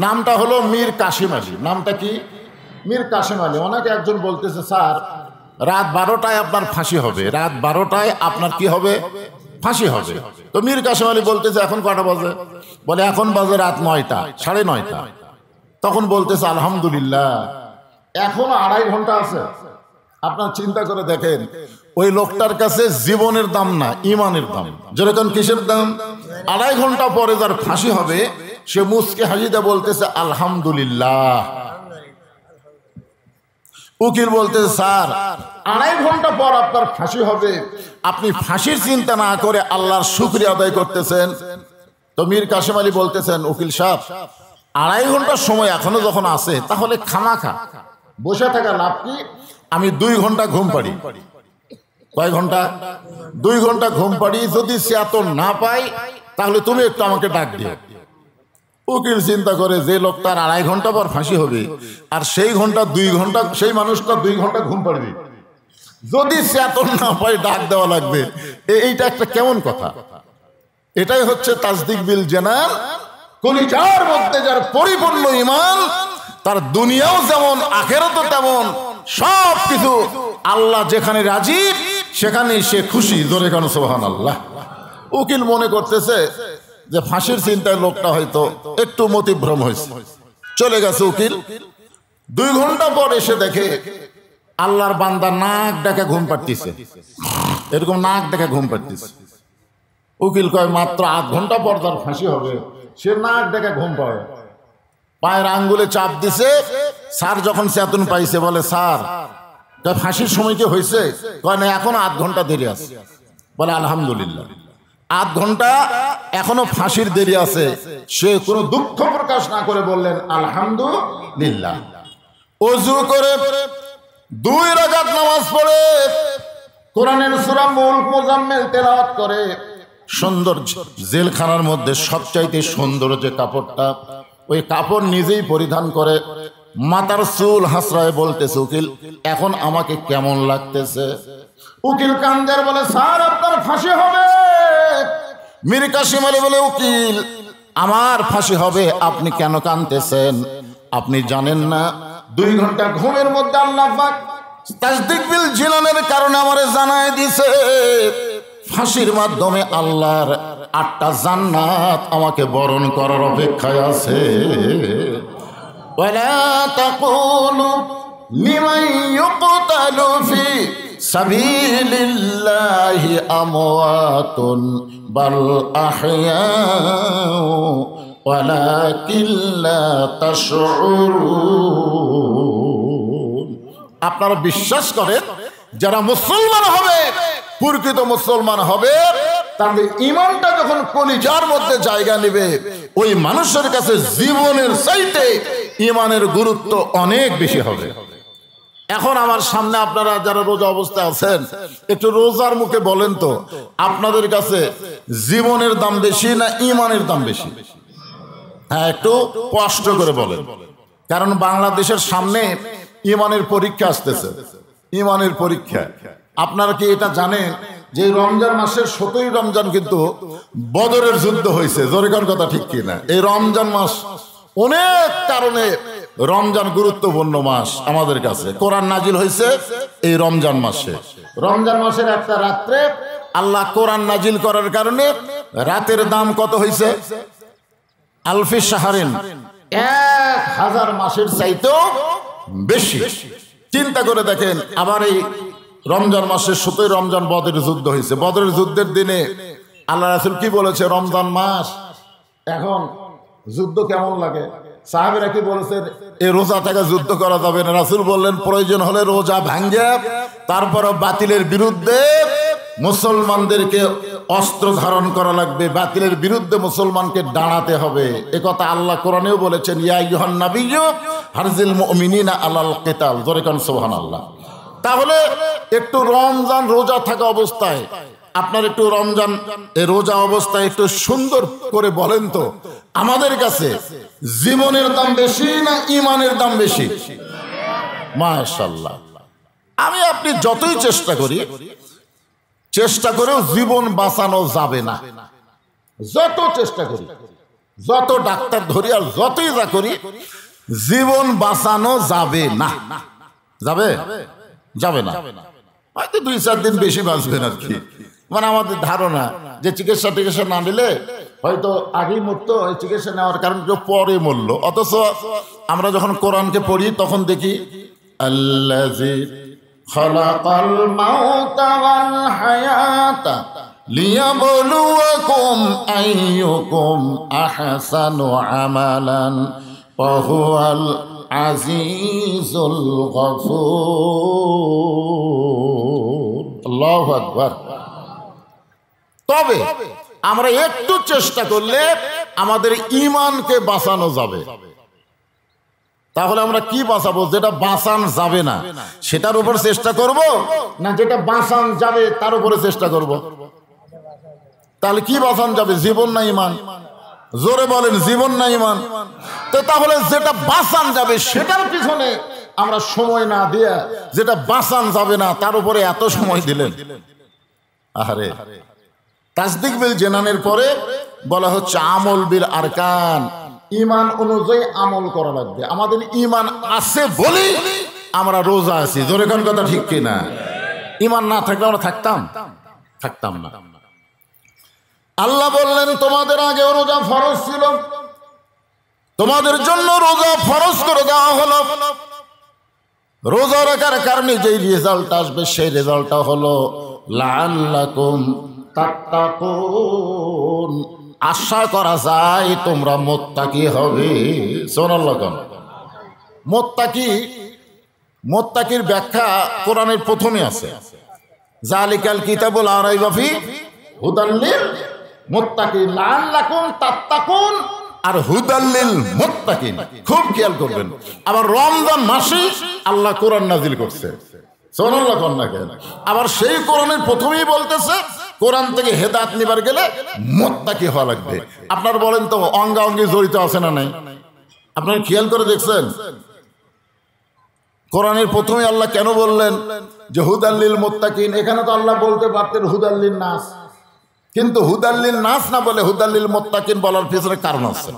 নামটা হলো মীর কাসিম আলী। নামটা কি? মীর কাসিম আলী। অনেকে একজন বলতেছে, স্যার রাত 12টায় আপনার ফাঁসি হবে, রাত 12টায় আপনার কি হবে? ফাঁসি হবে। তো মীর কাসিম আলী বলতেছে এখন কটা বাজে? বলে এখন বাজে রাত 9টা, 9:30। তখন বলতেছে আলহামদুলিল্লাহ, এখনো 2.5 ঘন্টা আছে। আপনার চিন্তা করে দেখেন, ওই লোকটার কাছে জীবনের দাম না, ইমানের দাম। যেরকম কিসের দাম? 2.5 ঘন্টা পরে যার ফাঁসি হবে, সে মুচকে হাসিতে বলতেছে আলহামদুলিল্লাহ। উকিল বলতেছে স্যার 2.5 ঘন্টা পর আপনার ফাঁসি হবে, আপনি ফাঁসির চিন্তা না করে আল্লাহর শুকরিয়া আদায় করতেছেন। তো মীর কাসিম আলী বলতেছেন, উকিল সাহেব 2.5 ঘন্টার সময় এখনো যখন আছে, তাহলে খামাখা বসে থাকা লাভ কি? আমি 2 ঘন্টা ঘুম পাড়ি। কয় ঘন্টা? 2 ঘন্টা ঘুম পাড়ি। যদি চেতন না পাই তাহলে তুমি একটু আমাকে ডাক দিও। উকিল চিন্তা করে, যে লোকটার 2.5 ঘন্টা পর ফাঁসি হবে, আর সেই ঘন্টা 2 ঘন্টা, সেই মানুষটা 2 ঘন্টা ঘুম পাড়বে, যদি চেতন না পাই ডাক দেওয়া লাগবে, এইটা একটা কেমন কথা? এটাই হচ্ছে তাসদিক বিল জানান। কলিজার মধ্যে যার পরিপূর্ণ ঈমান, তার দুনিয়াও যেমন আখিরাতও তেমন, সব কিছু আল্লাহ যেখানে রাজি সেখানেই সে খুশি। জোরে কানো সুবহানাল্লাহ। উকিল মনে করতেছে যে ফাঁসির চিন্তায় লোকটা হয়তো একটু মতিভ্রম হয়েছে, চলে গেছে উকিল। 2 ঘন্টা পর এসে দেখে আল্লাহর বান্দা নাক ডেকে ঘুম পাড়তেছে, এরকম নাক ডেকে ঘুম পাড়তেছে। উকিল কয় মাত্র 1/2 ঘন্টা পর তার ফাঁসি হবে, সে নাক ডেকে ঘুম পায়। পায়ের আঙ্গুলে চাপ দিছে। স্যার যখন চেতন পাইছে বলে, স্যার ফাঁসির সময় কি হয়েছে? কয় না, এখনো 1/2 ঘন্টা দেরি আছে। বলে আলহামদুলিল্লাহ, 1/2 ঘন্টা এখনো ফাঁসির দেরি আছে। সে কোনো দুঃখ প্রকাশ না করে বললেন আলহামদুলিল্লাহ। ওযু করে 2 রাকাত নামাজ পড়ে কোরআনের সূরা মুলক মুজাম্মিল তেলাওয়াত করে, সুন্দর জেলখানার মধ্যে সবচাইতে সুন্দর যে কাপড়টা, ওই কাপড় নিজেই পরিধান করে মাথার চুল হাসরায় বলতেছে, উকিল এখন আমাকে কেমন লাগতেছে? উকিল কান্দের বলে, স্যার আপনার ফাঁসি হবে। মীর কাসিম আলী বলে, উকিল আমার ফাঁসি হবে, আপনি কেন কাঁদতেছেন? আপনি জানেন না 2 ঘন্টা ঘুমের মধ্যে আল্লাহ পাক তাসদিক বিল জিনানের কারণে আমারে জানায় দিছে, ফাঁসির মাধ্যমে আল্লাহর 8টা জান্নাত আমাকে বরণ করার অপেক্ষায় আছে। ওয়ালা তাকুলু লিমান ইউকতালু ফি সাবিলিল্লাহি আমওয়াতুন বাল আহইয়াউ ওয়ালাকিন লা তাশউরুন। আপনারা বিশ্বাস করেন, যারা মুসলমান হবে, প্রকৃত মুসলমান হবে, তাদের ঈমানটা যখন কলিজার মধ্যে জায়গা নেবে, ওই মানুষের কাছে জীবনের চাইতে ঈমানের গুরুত্ব অনেক বেশি হবে। এখন আমার সামনে আপনারা যারা রোজা অবস্থায় আছেন, একটু রোজার মুখে বলেন তো, আপনাদের কাছে জীবনের দাম বেশি না ঈমানের দাম বেশি? হ্যাঁ, একটু কষ্ট করে বলেন, কারণ বাংলাদেশের সামনে ঈমানের পরীক্ষা আসতেছে। ঈমানের পরীক্ষা, আপনারা কি এটা জানেন যে রমজান মাসের 17ই রমজান কিন্তু বদরের যুদ্ধ হয়েছে? জোরেকার কথা ঠিক কিনা? এই রমজান মাস অনেক কারণে রমজান গুরুত্বপূর্ণ মাস আমাদের কাছে। কোরআন নাজিল হয়েছে এই রমজান মাসে। রমজান মাসের একটা রাত্রে আল্লাহ কোরআন নাজিল করার কারণে রাতের দাম কত হয়েছে? আলফি শাহরিন, 1000 মাসের চাইতেও বেশি। চিন্তা করে দেখেন, আবার এই রমজান মাসের 17ই রমজান বদরের যুদ্ধ হয়েছে। বদরের যুদ্ধের দিনে আল্লাহ রাসূল কি বলেছে? রমজান মাস, এখন যুদ্ধ কেমন লাগে? সাহাবীরা কি বলেছেন? এই রোজা থেকে যুদ্ধ করা যাবে না। রাসূল বললেন, প্রয়োজন হলে রোজা ভাঙ্গে তারপর বাতিলের বিরুদ্ধে মুসলমানদেরকে অস্ত্র ধারণ করা লাগবে, বাতিলের বিরুদ্ধে মুসলমানকে দাঁড়াতে হবে। একথা আল্লাহ কোরআনেও বলেছেন, ইয়া আইয়ুহান নাবিয়্যু হারজিল মুমিনিনা আলাল কিতাল। জোরে কান সুবহানাল্লাহ। তাহলে একটু রমজান রোজা থাকা অবস্থায় আপনার একটু রমজান রোজা অবস্থায় একটু সুন্দর করে বলেন তো, আমাদের কাছে জীবনের দাম বেশি না ঈমানের দাম বেশি? মাশাআল্লাহ। আমি আপনি যতই চেষ্টা করি, চেষ্টা করেও জীবন বাঁচানো যাবে না। যত চেষ্টা করি যত ডাক্তার ধরি আর যতই যা করি, জীবন বাঁচানো যাবে না। যাবে? যাবে না। হয়তো 2-4 দিন বেশি বাঁচবেন আর কি। মানে আমাদের ধারণা যে চিকিৎসা টিকিৎসা না নিলে হয়তো আগেই মরতো, ওই চিকিৎসা নেওয়ার কারণে কেউ পরে মরলো। অথচ আমরা যখন কোরআনকে পড়ি তখন দেখি আল্লাযী খালাকাল মাউতা ওয়াল হায়াতা লিয়াবলুয়াকুম আইয়ুকুম আহসানু আমালান ওয়া হুয়াল আজিজুল গফুর। আল্লাহু আকবার। তবে আমরা একটু চেষ্টা করলে আমাদের ঈমানকে বাঁচানো যাবে। তাহলে আমরা কি বাঁচাবো? যেটা বাঁচান যাবে না সেটার উপর চেষ্টা করব, না যেটা বাঁচান যাবে তার উপরে চেষ্টা করব? তাহলে কি বাঁচান যাবে, জীবন না ঈমান? জোরে বলেন, জীবন না ঈমান? তো তাহলে যেটা বাঁচান যাবে সেটার পিছনে আমরা সময় না দিয়ে যেটা বাঁচান যাবে না তার উপরে এত সময় দিলেন। আরে তাসদিক বিল জানানের পরে বলা হচ্ছে আমল বিল আরকান, ঈমান অনুযায়ী আমল করা লাগবে। আমাদের ঈমান আছে বলি আমরা রোজা আছি। জোরে কোন কথা ঠিক কিনা? ঈমান না থাকলে আমরা থাকতাম না। আল্লাহ বললেন তোমাদের আগে রোজা ফরজ ছিল, তোমাদের জন্য রোজা ফরজ করে দেওয়া হলো। রোজা রাখার কারণে যেই রেজাল্ট আসবে সেই রেজাল্টটা হলো লাআল্লাকুম তাত্তাকুন, আশা করা যায় তোমরা মুত্তাকি হবে। সুবহানাল্লাহ। মুত্তাকির ব্যাখ্যা কোরআনের প্রথমে আছে, যালিকাল কিতাবুল লা রাইবা ফি হুদাল লিল মুত্তাকিন লাআল্লাকুম তাত্তাকুন আর হুদাল লিল মুত্তাকিন। খুব খেয়াল করবেন, আবার রমজান মাসে আল্লাহ কোরআন নাজিল করছে। সুবহানাল্লাহ। আবার সেই কোরআনের প্রথমেই বলতেছে কোরআন থেকে হেদায়েত নিবার গেলে মুত্তাকি হওয়া লাগবে। আপনারা বলেন তো অঙ্গাঙ্গি জড়িত আছে না নাই? আপনারা খেয়াল করে দেখছেন কোরআনের প্রথমে আল্লাহ কেন বললেন যে হুদাল্লিল মুত্তাকিন? এখানে তো আল্লাহ বলতে পারতেন হুদাল্লিল নাস, কিন্তু হুদাল্লিল নাস না বলে হুদাল্লিল মুত্তাকিন বলার পিছনে কারণ আছে।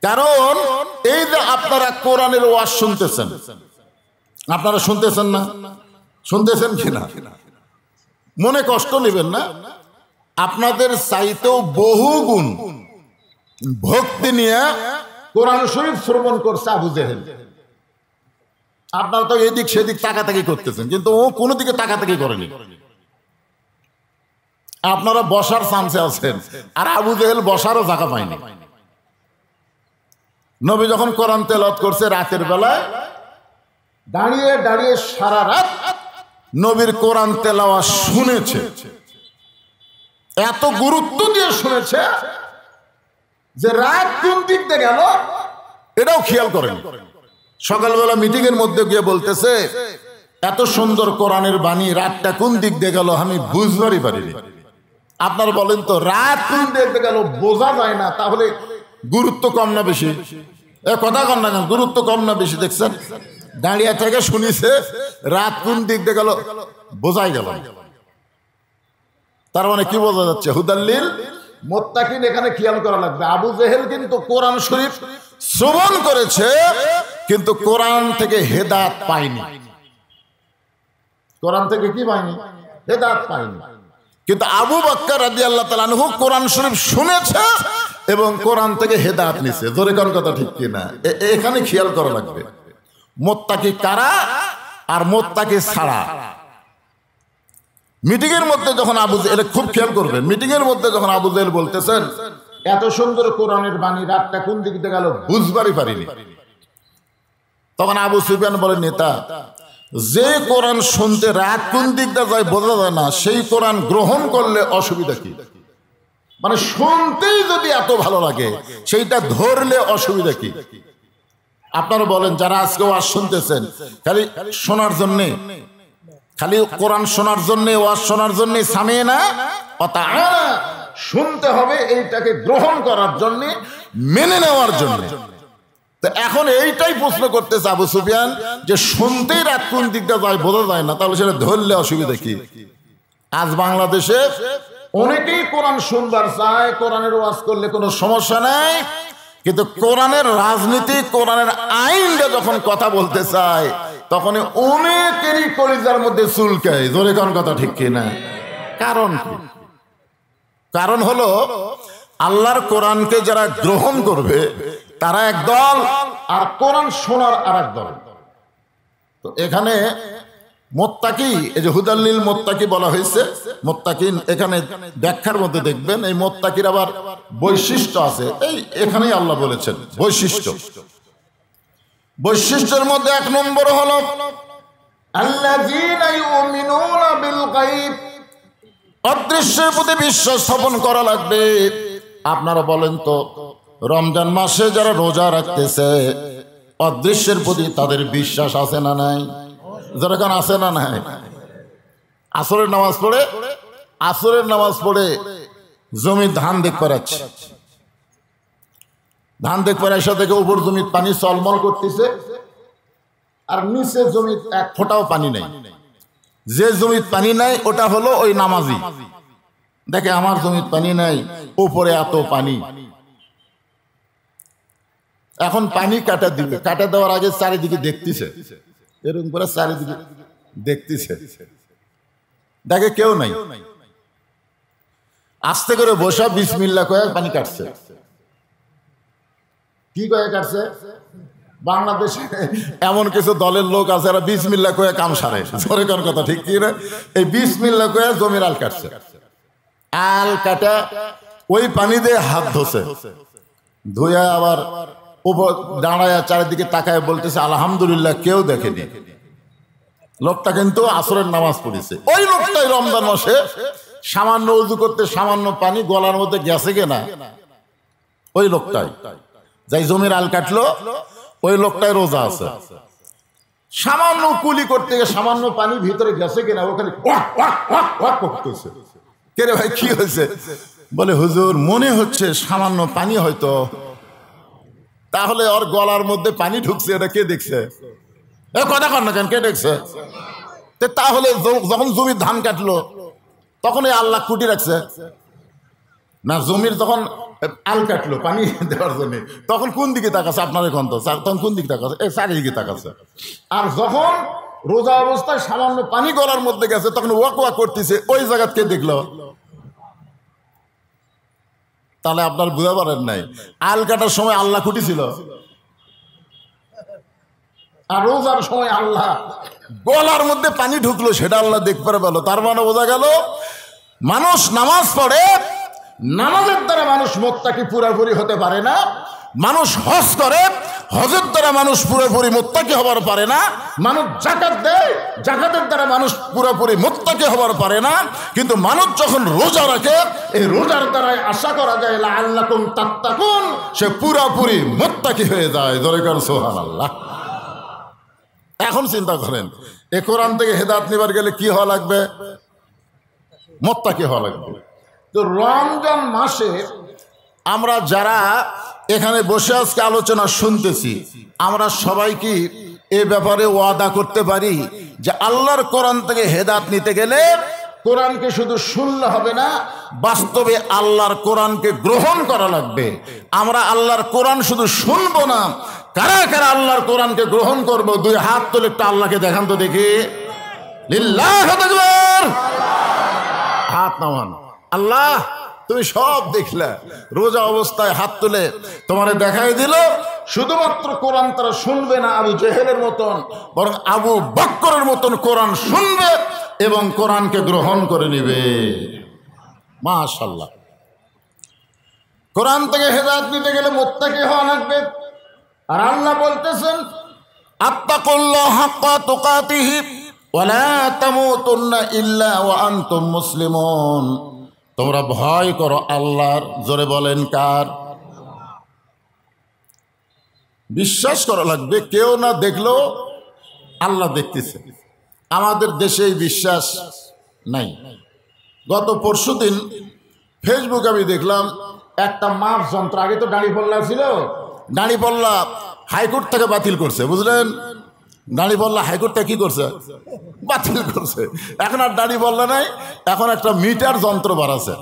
কারণ এই যে আপনারা কোরআনের ওয়াজ শুনতেছেন, আপনারা শুনতেছেন না? শুনতেছেন কিনা? মনে কষ্ট নেবেন না। আপনাদের চাইতেও বহু গুণ ভক্তি নিয়ে কোরআন শরীফ শ্রবণ করছে আবু জেহেল। আপনারা তো এদিক সেদিক তাকাতাকি করতেছেন, কিন্তু ও কোনো দিকে তাকাতাকি করেনি। আপনারা বসার চান্সে আছেন, আর আবু জেহেল বসারও জায়গা পায়নি। নবী যখন কোরআন তেলাওয়াত করছে রাতের বেলায়, দাঁড়িয়ে দাঁড়িয়ে সারা রাত নবীর কোরআন তেলাওয়াত শুনেছে। এত গুরুত্ব দিয়ে শুনেছে যে রাত কোন দিক দিয়ে গেল এটাও খেয়াল করেন। সকালবেলা মিটিং এর মধ্যে গিয়ে বলতেছে এত সুন্দর কোরআনের বাণী, রাতটা কোন দিক দিয়ে গেল আমি বুঝবারই পারিনি। আপনার বলেন তো রাত কোন দিক দিয়ে গেল বোঝা যায় না, তাহলে গুরুত্ব কম না বেশি? কথা কম না, গুরুত্ব কম না বেশি? দেখছেন দাঁড়িয়ে থেকে শুনিছে রাত কোন দিক দিয়ে গেল বোঝাই গেল। তার মানে কি বোঝা যাচ্ছে? হুদাল্লিল মুত্তাকিন এখানে খেয়াল করা লাগবে। আবু জেহেল কিন্তু কোরআন শরীফ শ্রবণ করেছে, কিন্তু কোরআন থেকে হেদায়েত পায়নি। কোরআন থেকে কি পায়নি? হেদায়েত পায়নি। কিন্তু আবু বকর রাদিয়াল্লাহু তাআলা আনহু কোরআন শরীফ শুনেছে এবং কোরআন থেকে হেদায়েত নিছে। জোরে কোন কথা ঠিক কিনা? এখানে খেয়াল করা লাগবে মুত্তাকি কারা আর মুত্তাকি ছাড়া। মিটিং এর মধ্যে যখন আবু জেহেল, খুব খেয়াল করবেন, মিটিং এর মধ্যে যখন আবু জেহেল বলতেছেন এত সুন্দর কোরআনের বাণী, রাতটা কোন দিক দিয়ে গেল বুঝবারই পারিনি, তখন আবু সুফিয়ান বলেন নেতা, যে কোরআন শুনতে রাত কোন দিক দিয়ে যায় বোঝা যায় না, সেই কোরআন গ্রহণ করলে অসুবিধা কি? মানে শুনতেই যদি এত ভালো লাগে সেইটা ধরলে অসুবিধা কি? আপনারা বলেন যারা আজকে ওয়াজ শুনতেছেন খালি শোনার জন্য, খালি কোরআন শোনার জন্য, ওয়াজ শোনার জন্য সামিয়ে না শুনতে হবে, এইটাকে গ্রহণ করার জন্য, মেনে নেওয়ার জন্য। তো এখন এইটাই প্রশ্ন করতেছে আবু সুফিয়ান যে শুনতেই রাত কোন দিকটা যায় বোঝা যায় না, তাহলে সেটা ধরলে অসুবিধা কি? আজ বাংলাদেশে অনেকেই কোরআন শুনবার চায়, কোরআনের ওয়াজ করলে কোনো সমস্যা নাই, কিন্তু কোরআনের রাজনীতি, কোরআনের আইনটা যখন কথা বলতে চায় তখন অনেকেরই কলিজার মধ্যে চুলকায়। জোরে কোন কথা ঠিক কিনা? কারণ কি? কারণ হলো আল্লাহর কোরআনকে যারা গ্রহণ করবে তারা একদল, আর কোরআন শোনার আর একদল। তো এখানে মুত্তাকি, এই যে হুদাল্লিল মুত্তাকি বলা হয়েছে, মুত্তাকিন এখানে ব্যাখ্যার মধ্যে দেখবেন এই মুত্তাকির আবার বৈশিষ্ট্য আছে। এই এখানেই আল্লাহ বলেছেন বৈশিষ্ট্য। বৈশিষ্ট্যের মধ্যে এক নম্বর হলো আল্লাযীনা ইউমিনুনা বিল গায়ব, অদৃশ্যের প্রতি বিশ্বাস স্থাপন করা লাগবে। আপনারা বলেন তো, রমজান মাসে যারা রোজা রাখতেছে অদৃশ্যের প্রতি তাদের বিশ্বাস আছে না নাই? যেরকম আছে না নাই? আসরের নামাজ পড়ে জমি ধান দেখতে পাচ্ছে, ধান দেখতে পারে, এসে থেকে উপর জমির পানি চলমল করতেছে, আর নিচে জমির এক ফোঁটাও পানি নাই। যে জমির পানি নাই ওটা হলো ওই নামাজি। দেখে আমার জমির পানি নাই, উপরে এত পানি। এখন পানি কাটা দিবে, কাটা দেওয়ার আগে চারিদিকে দেখতেছে, এরকম করে চারিদিকে দেখতেছে, দেখে কেউ নাই। আস্তে করে বসা বিসমিল্লাহ কয়ে পানি কাটছে। কি কয়ে কাটছে? বাংলাদেশে এমন কিছু দলের লোক আছে এরা বিসমিল্লাহ কয়ে কাম সারে। জোরে কোন কথা ঠিক কি না? এই বিসমিল্লাহ কয়ে জমির আল কাটছে। আল কাটা ওই পানি দিয়ে হাত ধোছে, ধুয়ে আবার উপর দাঁড়ায় চারিদিকে তাকায় বলতেছে আলহামদুলিল্লাহ, কেউ দেখেনি। লোকটা কিন্তু আসরের নামাজ পড়েছে। ওই লোকটাই রমজান মাসে সামান্য উযু করতে সামান্য পানি গলার মধ্যে গেছে কিনা, ওই লোকটাই যাই জমির আল কাটলো, ওই লোকটাই রোজা আছে। সামান্য কুলি করতে গিয়ে সামান্য পানি ভিতরে গেছে কিনা ওখানে করতেছে। কে রে ভাই, কি হয়েছে? বলে হুজুর মনে হচ্ছে সামান্য পানি হয়তো। তাহলে ওর গলার মধ্যে পানি ঢুকছে, এটা কে দেখছে? এ কথা কর না কেন, কে দেখছে? তাহলে যখন জমির ধান কাটলো তখন এই আল্লাহ কুটি রাখছে না? জমির যখন আল কাটলো পানি দেওয়ার জন্য তখন কোন দিকে তাকাচ্ছে? আপনার এখন তো তখন কোন দিকে তাকাচ্ছে? এই চারিদিকে তাকাচ্ছে। আর যখন রোজা অবস্থায় সামান্য পানি গলার মধ্যে গেছে তখন ওয়াক ওয়াক করতেছে, ওই জায়গা কে দেখলো? তাহলে আপনার বুঝা পারেন নাই, আল কাটার সময় আল্লাহ কুটি ছিল, আর রোজার সময় আল্লাহ গলার মধ্যে পানি ঢুকলো সেটা আল্লাহ দেখতে পেল। তার মানে বোঝা গেল মানুষ নামাজ পড়ে, নামাজের দ্বারা মানুষ মুত্তাকি পুরোপুরি হতে পারে না। মানুষ হজ করে, হজের দ্বারা মানুষ পুরোপুরি মুত্তাকি হবার পারে না। মানুষ যাকাত দেয়, যাকাতের দ্বারা মানুষ পুরোপুরি মুত্তাকি হবার পারে না। কিন্তু মানুষ যখন রোজা রাখে, এই রোজার দ্বারাই আশা করা যায় লাআল্লাকুম তাত্তাকুন, সে পুরোপুরি মুত্তাকি হয়ে যায়। জোরে কর সুবহানাল্লাহ। এখন চিন্তা করেন, এ কোরআন থেকে হেদায়েত নিবার গেলে কি হওয়া লাগবে? মুত্তাকি হওয়া লাগবে। তো রমজান মাসে আমরা যারা এখানে বসে আজকে আলোচনা শুনতেছি, আমরা সবাই কি এ ব্যাপারে ওয়াদা করতে পারি যে আল্লাহর কোরআন থেকে হেদায়েত নিতে গেলে কোরআনকে শুধু শুনলে হবে না, বাস্তবে আল্লাহর কোরআনকে গ্রহণ করা লাগবে। আমরা আল্লাহর কোরআন শুধু শুনবো না, কারা কারা আল্লাহর কোরআনকে গ্রহণ করবো? দুই হাত তুলে একটু আল্লাহকে দেখান তো দেখি। লিল্লাহু আকবার। হাত নামান। আল্লাহ তুমি সব দেখলে, রোজা অবস্থায় হাত তুলে তোমারে দেখাই দিল। শুধুমাত্র কোরআন তারা শুনবে না আবু জেহেলের মতন, বরং আবু বকরের মতন কোরআন শুনবে এবং কোরআনকে গ্রহণ করে নিবে। মাশাআল্লাহ। কোরআন থেকে হেদায়েত নিতে গেলে মুত্তাকি হওয়া লাগবে। আর আল্লাহ বলতেছেন আত্তাকুল্লাহ হাক্কা তুকাতিহি ওয়া লা তামুতুন্না ইল্লা ওয়া আনতুম মুসলিমুন। তোমরা ভয় করো আল্লাহর। জোরে বলেন কার? বিশ্বাস করা লাগবে, কেউ না দেখলেও আল্লাহ দেখতেছে। আমাদের দেশে এই বিশ্বাস নাই। গত পরশুদিন ফেসবুকে আমি দেখলাম একটা মাপ যন্ত্র, আগে তো দাঁড়িপাল্লা ছিল, দাঁড়িপাল্লা হাইকোর্ট থেকে বাতিল করছে, বুঝলেন? দাঁড়িপাল্লা হাইকোর্টটা কি করছে? বাতিল করছে। এখন আর দাঁড়িপাল্লা নাই, এখন একটা মিটার যন্ত্র বাড়াছে।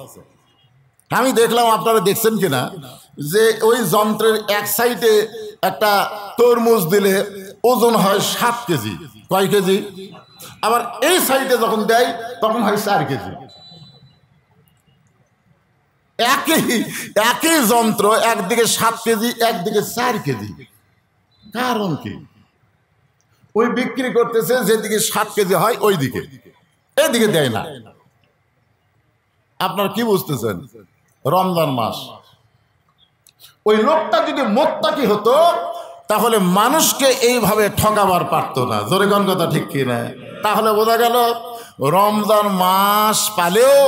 আমি দেখলাম, আপনারা দেখছেন কিনা, যে ওই যন্ত্রের এক সাইডে একটা তরমুজ দিলে ওজন হয় 7 কেজি। কয় কেজি? আবার এই সাইডে যখন দেয় তখন হয় 4 কেজি। একই যন্ত্র, একদিকে 7 কেজি, একদিকে 4 কেজি। কারণ কি? ওই বিক্রি করতেছে যেদিকে 7 কেজি হয় ওই দিকে, এদিকে দেয় না। আপনার কি বুঝতেছেন? রমজান মাস, ওই লোকটা যদি মোত্তাকি হতো তাহলে মানুষকে এইভাবে ঠকাবার পারতো না। জোরে কোন কথা ঠিক কিনা? তাহলে বোঝা গেল রমজান মাস পালেও,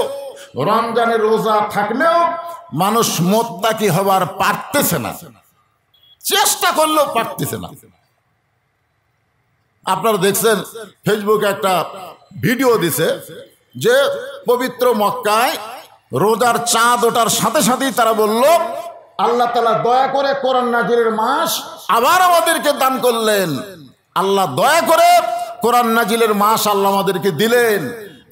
রমজানের রোজা থাকলেও মানুষ মোত্তাকি হবার পারতেছে না, চেষ্টা করলেও পারতেছে না। আপনারা দেখছেন ফেসবুকে একটা ভিডিও দিছে যে পবিত্র মক্কায় রোজার চাঁদ ওঠার সাথে সাথেই তারা বলল, আল্লাহ তাআলা দয়া করে কোরআন নাজিলের মাস আবার আমাদেরকে দান করলেন। আল্লাহ দয়া করে কোরআন নাজিলের মাস আল্লাহ আমাদেরকে দিলেন।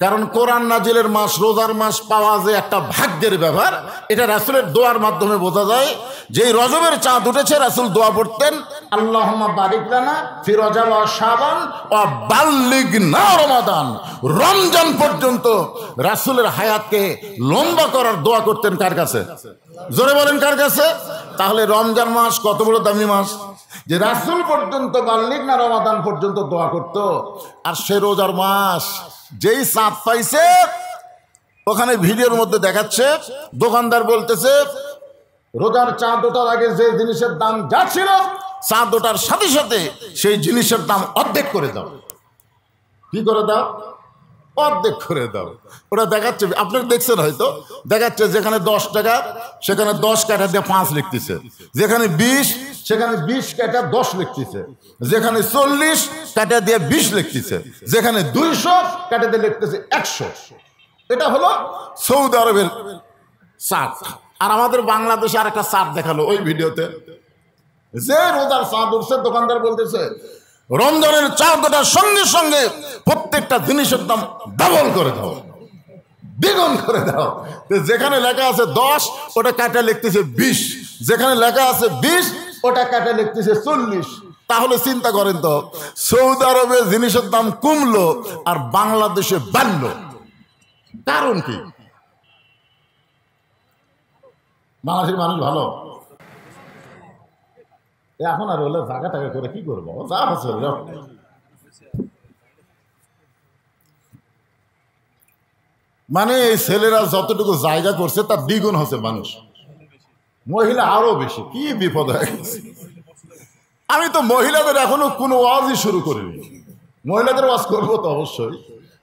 কারণ কোরআন নাজিলের মাস, রোজার মাস পাওয়া যে একটা ভাগ্যের ব্যাপার, এটা রাসূলের দোয়ার মাধ্যমে বোঝা যায়। যেই রজবের চাঁদ উঠেছে রাসূল দোয়া পড়তেন, আল্লাহুম্মা বারিক লানা ফি রজব ওয়া শাবান ওয়া বাল্লিগনা রমাদান। রমজান পর্যন্ত রাসূলের হায়াতকে লম্বা করার দোয়া করতেন কার কাছে? জোরে বলেন কার কাছে? তাহলে রমজান মাস কত বড় দামি মাস যে রাসূল পর্যন্ত বাল্লিগনা রমাদান পর্যন্ত দোয়া করত। আর সে রোজার মাস যেই চাঁদ পাইছে, ওখানে ভিডিওর মধ্যে দেখাচ্ছে দোকানদার বলতেছে, রোজার চাঁদ ওঠার আগে যে জিনিসের দাম যা ছিল, চাঁদ ওঠার সাথে সাথে সেই জিনিসের দাম অর্ধেক করে দাও। কি করে দাও? অর্ধেক করে দাও। ওরা দেখাচ্ছে, আপনারা দেখছেন হয়তো, দেখাচ্ছে যেখানে 10 টাকা সেখানে 10 কাটা দিয়ে 5 লিখতেছে, যেখানে 20 সেখানে 20 কাটা 10 লিখতেছে, যেখানে 40 কাটা দিয়ে 20 লিখতেছে, যেখানে 200 কাটা দিয়ে লিখতেছে 100। এটা হলো সৌদি আরবের চাঁদ। আর আমাদের বাংলাদেশে আর একটা চাঁদ দেখালো ওই ভিডিওতে, যে রোজার চাঁদ উঠছে, দোকানদার বলতেছে রমজানের চাঁদ ওঠার সঙ্গে সঙ্গে প্রত্যেকটা জিনিসের দাম ডাবল করে দাও, দ্বিগুণ করে দাও। যেখানে লেখা আছে 10 ওটা কাটা লিখতেছে 20, যেখানে লেখা আছে 20 ওটা কাটা লিখতেছে 40। তাহলে চিন্তা করেন তো, সৌদি আরবে জিনিসের দাম কমলো আর বাংলাদেশে বাড়লো, কারণ কি? বাংলাদেশের মানুষ ভালো, এখন আর হলে জায়গা টাকা করে কি করবো, যা হচ্ছে মানে এই ছেলেরা যতটুকু জায়গা করছে তার দ্বিগুণ হচ্ছে মানুষ, মহিলা আরো বেশি। কি বিপদ হয়ে গেছে। আমি তো মহিলাদের এখনো কোনো ওয়াজই শুরু করিনি। মহিলাদের ওয়াজ করবো তো অবশ্যই,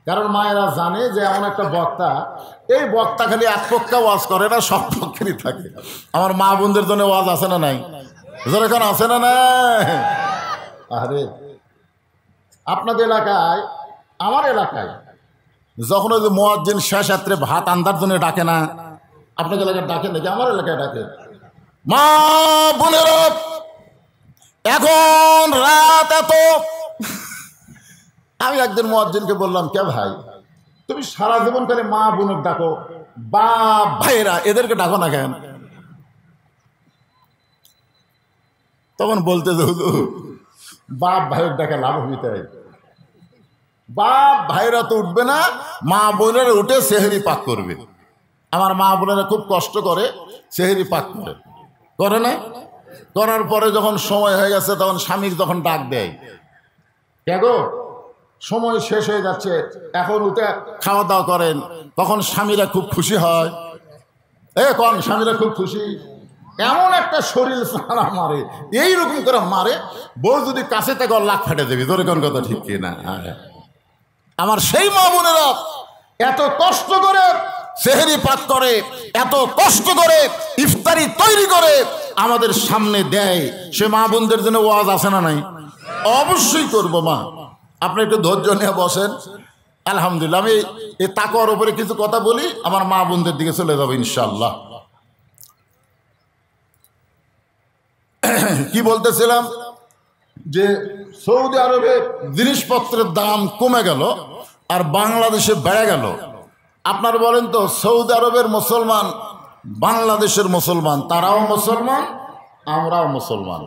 কারণ মায়েরা জানে যে এমন একটা বক্তা, এই বক্তা খালি এক পক্ষে ওয়াজ করে না, সব পক্ষেরই থাকে। আমার মা বোনদের জন্য ওয়াজ আছে না নাই? যেরকম আছে না না? আরে আপনাদের এলাকায়, আমার এলাকায় যখন ওই যে মুয়াজ্জিন শেষ রাত্রে ভাত আন্দার জন্য ডাকে না, আপনাদের এলাকায় ডাকে নাকি? আমার এলাকায় ডাকে। মা বোনেরা, এখন রাত এত, আমি একদিন মুয়াজ্জিনকে বললাম, কে ভাই তুমি সারা জীবন খালি মা বোনের ডাকো, বাপ ভাইরা এদেরকে ডাকো না কেন? তখন বলতে বাপ ভাইয়ের ডাকা লাভ হইতে, বাপ ভাইরা তো উঠবে না, মা বোনেরা উঠে সেহরি পাক করবে। আমার মা বোনেরা খুব কষ্ট করে সেহরি পাক করে না, করার পরে যখন সময় হয়ে গেছে তখন স্বামীর যখন ডাক দেয়, কে গো সময় শেষ হয়ে যাচ্ছে, এখন উঠে খাওয়া দাওয়া করেন, তখন স্বামীরা খুব খুশি হয়। কোন স্বামীরা খুব খুশি, এমন একটা শরীর সারা মারে, এইরকম করে মারে, বউ যদি কাছে থেকে লাখ ফেটে দেবে। ধরে কোন কথা ঠিক কিনা? আমার সেই মা বোনেরা এত কষ্ট করে সেহরি পাক করে, এত কষ্ট করে ইফতারি তৈরি করে আমাদের সামনে দেয়, সে মা বোনদের জন্য ওয়াজ আছে না নাই? অবশ্যই করবো। মা আপনি একটু ধৈর্য নিয়ে বসেন। আলহামদুলিল্লাহ, আমি এই তাকওয়ার উপরে কিছু কথা বলি, আমার মা বোনদের দিকে চলে যাবো ইনশাআল্লাহ। কি বলতেছিলাম? যে সৌদি আরবে জিনিসপত্রের দাম কমে গেল আর বাংলাদেশে বেড়ে গেল। আপনার বলেন তো, সৌদি আরবের মুসলমান, বাংলাদেশের মুসলমান, তারাও মুসলমান, আমরাও মুসলমান,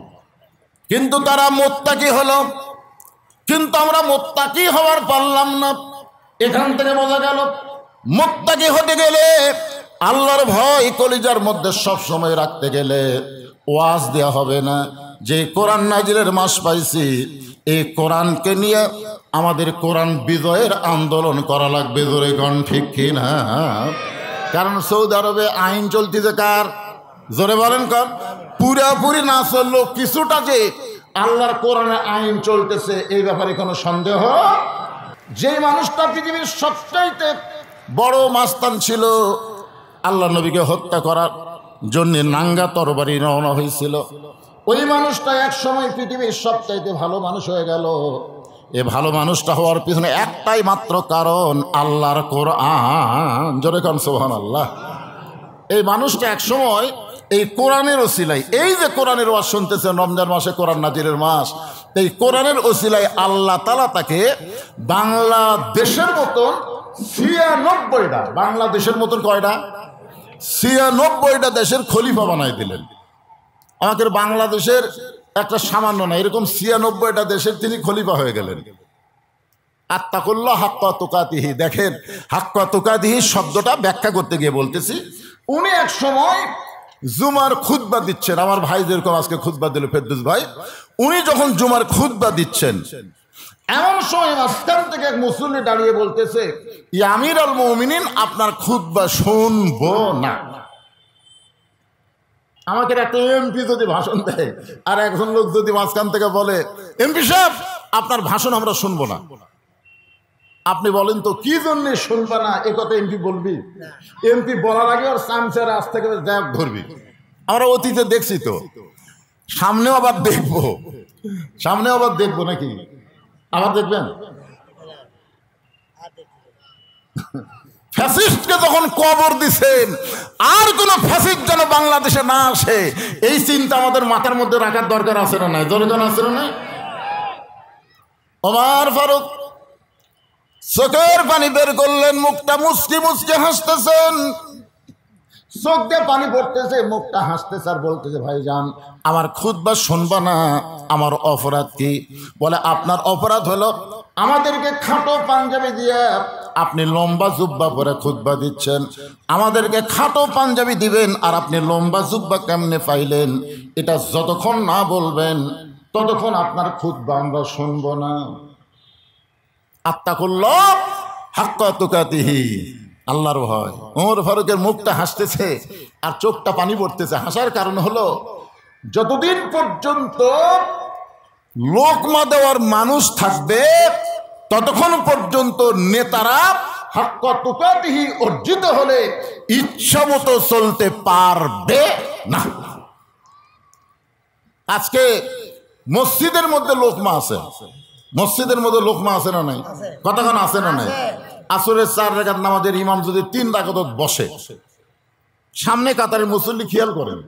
কিন্তু তারা মুত্তাকি হলো, কিন্তু আমরা মুত্তাকি হওয়ার পারলাম না। এখান থেকে বোঝা গেল মুত্তাকি হতে গেলে, আল্লাহর ভয় কলিজার মধ্যে সব সময় রাখতে গেলে ওয়াজ দেয়া হবে না। যে কোরআন নাজিলের মাস পাইছি, এই কোরআনকে নিয়ে আমাদের কোরআন বিজয়ের আন্দোলন করা লাগবে। জোরে কোন ঠিক কিনা? কারণ সৌদি আরবে আইন চলতেছে কার? জোরে বলেন কার? পুরাপুরি না চললো, কিছুটা যে আল্লাহর কোরআনে আইন চলতেছে এই ব্যাপারে কোনো সন্দেহ। যে মানুষটা পৃথিবীর সবচাইতে বড় মাস্তান ছিল, আল্লাহ নবীকে হত্যা করার জন্য নাঙ্গা তরবারি রওনা হয়েছিল, ওই মানুষটা এক সময় পৃথিবীর সবচাইতে ভালো মানুষ হয়ে গেল। এ ভালো মানুষটা হওয়ার পিছনে একটাই মাত্র কারণ, আল্লাহর কোরআন। জোরে কোন সুবহানাল্লাহ। এই মানুষটা এক সময় এই কোরআনের ওসিলায়, এই যে কোরআনের ওয়াজ শুনতেছেন, রমজান মাসে কোরআন নাজিরের মাস, এই কোরআনের ওসিলায় আল্লাহ তাআলা তাকে বাংলাদেশের মতন ৯৬টা, বাংলাদেশের মতন কয়টা? ৯৬টা দেশের খলিফা বানাই দিলেন। আমাদের বাংলাদেশের একটা সামান্য না, এরকম ৯৬টা দেশের তিনি খলিফা হয়ে গেলেন। আত্তাকুল্লাহ হাক্কা তুকাতিহি। দেখেন, হাক্কা তুকাতিহি শব্দটা ব্যাখ্যা করতে গিয়ে বলতেছি, উনি এক সময় জুমার খুতবা দিচ্ছেন। আমার ভাই যেরকম আজকে খুতবা দিল, ফেরদৌস ভাই, উনি যখন জুমার খুতবা দিচ্ছেন, এমন সময় মাঝখান থেকে এক মুসল্লি দাঁড়িয়ে বলতেছে, ইয়া আমির আল মুমিনিন, আপনার খুতবা শুনবো না। আমাকে একটা এমপি যদি ভাষণ দেয় আর একজন লোক যদি মাঝখান থেকে বলে, এমপি সাহেব আপনার ভাষণ আমরা শুনবো না, আপনি বলেন তো কি জন্য শুনবা না? এ কথা এমপি বলবি? এমপি বলার আগে ওর চামচার আজ থেকে ধরবি। আমরা অতীতে দেখছি তো, সামনেও আবার দেখবো, সামনেও আবার দেখবো নাকি? আবার দেখবেন। ফ্যাসিস্টকে যখন কবর দিছেন, আর কোন ফ্যাসিস্ট যেন বাংলাদেশে না আসে, এই চিন্তা আমাদের মাথার মধ্যে রাখার দরকার আছে না নাই? জনগণ আছে না নাই? ওমর ফারুক চোখের পানি বের করলেন, মুখটা মুচকি মুচকি হাসতেছেন, চোখ দিয়ে পানি পড়তেছে, মুখটা হাসতেছে আর বলতেছে, ভাইজান আমার খুতবা শুনবা না? আমার অপরাধ কি? বলে, আপনার অপরাধ হলো আমাদেরকে খাটো পাঞ্জাবি দিয়ে আপনি লম্বা জুব্বা পরে খুতবা দিচ্ছেন। আমাদেরকে খাটো পাঞ্জাবি দিবেন আর আপনি লম্বা জুব্বা কেমনে পাইলেন? এটা যতক্ষণ না বলবেন ততক্ষণ আপনার খুতবা আমরা শুনবো না। আত্তাকুল্লাহ হাক্কা তুকাতিহি, আল্লাহর ভয়। ওমর ফারুকের মুখটা হাসতেছে আর চোখটা পানি পড়তেছে। হাসার কারণ হলো, যতদিন পর্যন্ত লোকমা দেওয়ার মানুষ থাকবে ততক্ষণ পর্যন্ত নেতারা হাক্কা তুকাতিহি অর্জিত হলে ইচ্ছা মতো চলতে পারবে না। আজকে মসজিদের মধ্যে লোকমা আছে, মসজিদের মধ্যে লোকমা আছে না নাই? কতক্ষণ আছে না নাই? আসরের ৪ রাকাত নামাজের ইমাম যদি ৩ রাকাত বসে, সামনে কাতারের মুসল্লি খেয়াল করেন,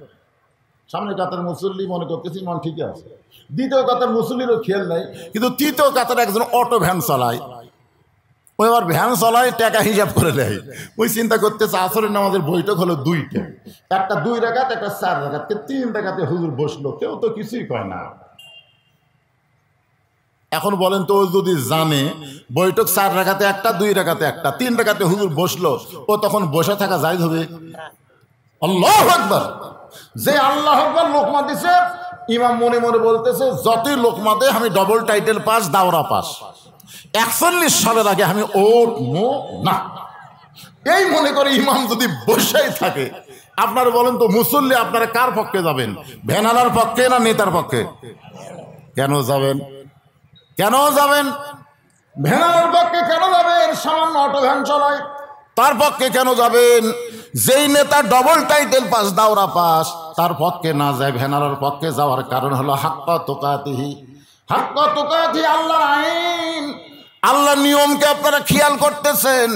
সামনে কাতার মুসল্লি মনে করতেছি ইমাম ঠিকই আছে, দ্বিতীয় কাতার মুসল্লিরও খেয়াল নাই, কিন্তু তৃতীয় কাতার একজন অটো ভ্যান চালায়, ওই আবার ভ্যান চালায় টাকা হিসাব করে নেয়। ওই চিন্তা করতেছে আসরের নামাজের বৈঠক হলো ২টা, একটা ২ রাকাত, একটা ৪ রাকাত, ৩ রাকাতে হুজুর বসলো, কেউ তো কিছুই কয় না। এখন বলেন তো, ও যদি জানে বৈঠক ৪ রাকাতে একটা, ২ রাকাতে একটা, ৩ রাকাতে হুজুর বসলো, ও তখন বসে থাকা জায়েজ হবে? আল্লাহু আকবার। যে আল্লাহু আকবার লোকমা দিছে, ইমাম মনে মনে বলতেছে, যতই লোকমা দে আমি ডবল টাইটেল পাস, দাওরা পাস, ৪১ সালের আগে আমি উঠবো না। এই মনে করে ইমাম যদি বসেই থাকে, আপনারা বলেন তো মুসল্লি আপনারা কার পক্ষে যাবেন? ভ্যানালার পক্ষে না নেতার পক্ষে? কেন যাবেন? কেন যাবেন? ভ্যানালার পক্ষে কেন যাবেন? সামান্য অটো ভ্যান চালায়, তার পক্ষে কেন যাবেন? যেই নেতা ডবল টাইটেল পাস, দাওরা পাস, তার পক্ষে না যায়, ভ্যানালার পক্ষে যাওয়ার কারণ হলো হাক্কা তুকাতিহি। হাক্কা তুকাতিহি আল্লাহর আইন, আল্লাহর নিয়মকে আপনারা খেয়াল করতেছেন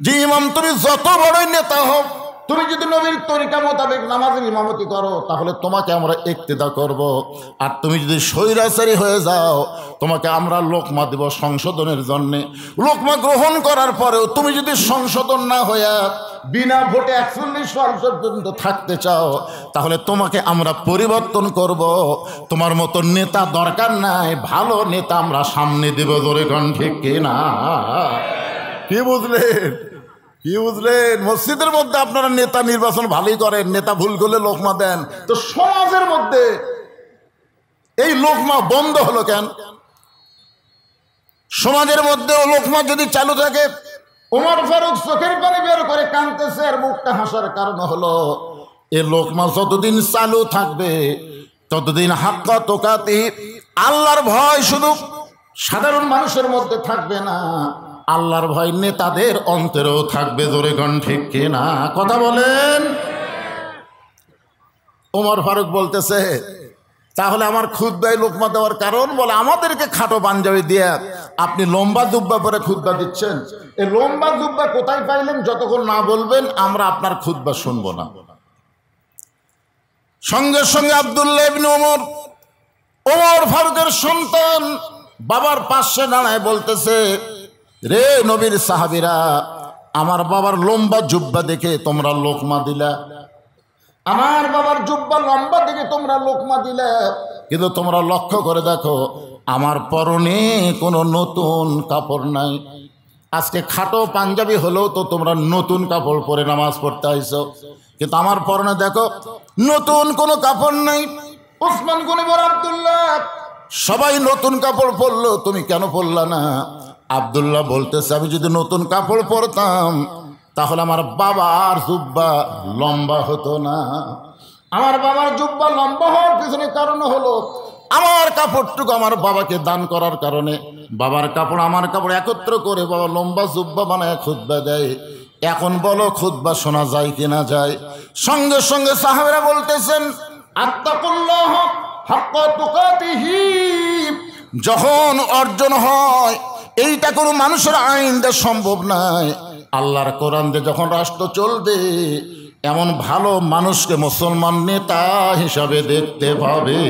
যে ইমাম তুমি যত বড়ই নেতা হোক, তুমি যদি নবীর তরিকা মোতাবেক নামাজের ইমামতি করো তাহলে তোমাকে আমরা ইক্তেদা করব। আর তুমি যদি স্বৈরাচারী হয়ে যাও তোমাকে আমরা লোকমা দেব সংশোধনের জন্যে। লোকমা গ্রহণ করার পরেও তুমি যদি সংশোধন না হইয়া বিনা ভোটে 41 সাল পর্যন্ত থাকতে চাও তাহলে তোমাকে আমরা পরিবর্তন করব। তোমার মতো নেতা দরকার নাই, ভালো নেতা আমরা সামনে দেব। ধরে কোন ঠিক কিনা? কি বুঝলেন? কি বুঝলেন? মসজিদের মধ্যে আপনারা নেতা নির্বাচন ভালোই করেন, নেতা ভুল করলে লোকমা দেন, তো সমাজের মধ্যে এই লোকমা বন্ধ হলো কেন? সমাজের মধ্যে লোকমা যদি চালু থাকে, ওমর ফারুক চোখের পানি বের করে কাঁদতেছে আর মুখটা হাসার কারণ হলো এই লোকমা যতদিন চালু থাকবে ততদিন হাক্কা তোকাতি আল্লাহর ভয় শুধু সাধারণ মানুষের মধ্যে থাকবে না, আল্লাহর ভয় নেতাদের অন্তরেও থাকবে। জোরে কোন ঠিক কিনা? কথা বলেন। ওমর ফারুক বলতেছে তাহলে আমার খুতবায় লোকমা দেওয়ার কারণ, বলে আমাদেরকে খাটো পাঞ্জাবি দিয়ে আপনি লম্বা জুব্বা পরে খুতবা দিচ্ছেন, এই লম্বা জুব্বা কোথায় পাইলেন? যতক্ষণ না বলবেন আমরা আপনার খুতবা শুনবো না। সঙ্গে সঙ্গে আব্দুল্লাহ ইবনে ওমর ফারুকের সন্তান বাবার পাশে দাঁড়ায় বলতেছে, রে নবীর সাহাবীরা, আমার বাবার লম্বা জুব্বা দেখে তোমরা লোকমা দিলা, আমার বাবার জুব্বা লম্বা দেখে তোমরা লোকমা দিলা, কিন্তু তোমরা লক্ষ্য করে দেখো আমার পরনে কোনো নতুন কাপড় নাই। আজকে খাটো পাঞ্জাবি হলেও তো তোমরা নতুন কাপড় পরে নামাজ পড়তে আইছো, কিন্তু আমার পরনে দেখো নতুন কোনো কাপড় নাই। ওসমান গনি বলে, আব্দুল্লাহ সবাই নতুন কাপড় পরলো, তুমি কেন পরলা না? আব্দুল্লাহ বলতেছে, আমি যদি নতুন কাপড় পরতাম তাহলে আমার বাবার জুব্বা লম্বা হতো না। আমার বাবার জুব্বা লম্বা হওয়ার পিছনে কারণ হলো আমার কাপড়টুকু আমার বাবাকে দান করার কারণে বাবার কাপড় আমার কাপড় একত্র করে বাবা লম্বা জুব্বা বানায় খুতবা দেয়। এখন বলো খুতবা শোনা যায় কিনা যায়? সঙ্গে সঙ্গে সাহাবীরা বলতেছেন, আত্তাকুল্লাহ হাক্কা তুকাতিহি, যখন অর্জন হয় এইটা কোনো মানুষের আইন দিয়ে সম্ভব নয়, আল্লাহর কোরআন দিয়ে যখন রাষ্ট্র চলবে এমন ভালো মানুষকে মুসলমান নেতা হিসাবে দেখতে পাবে।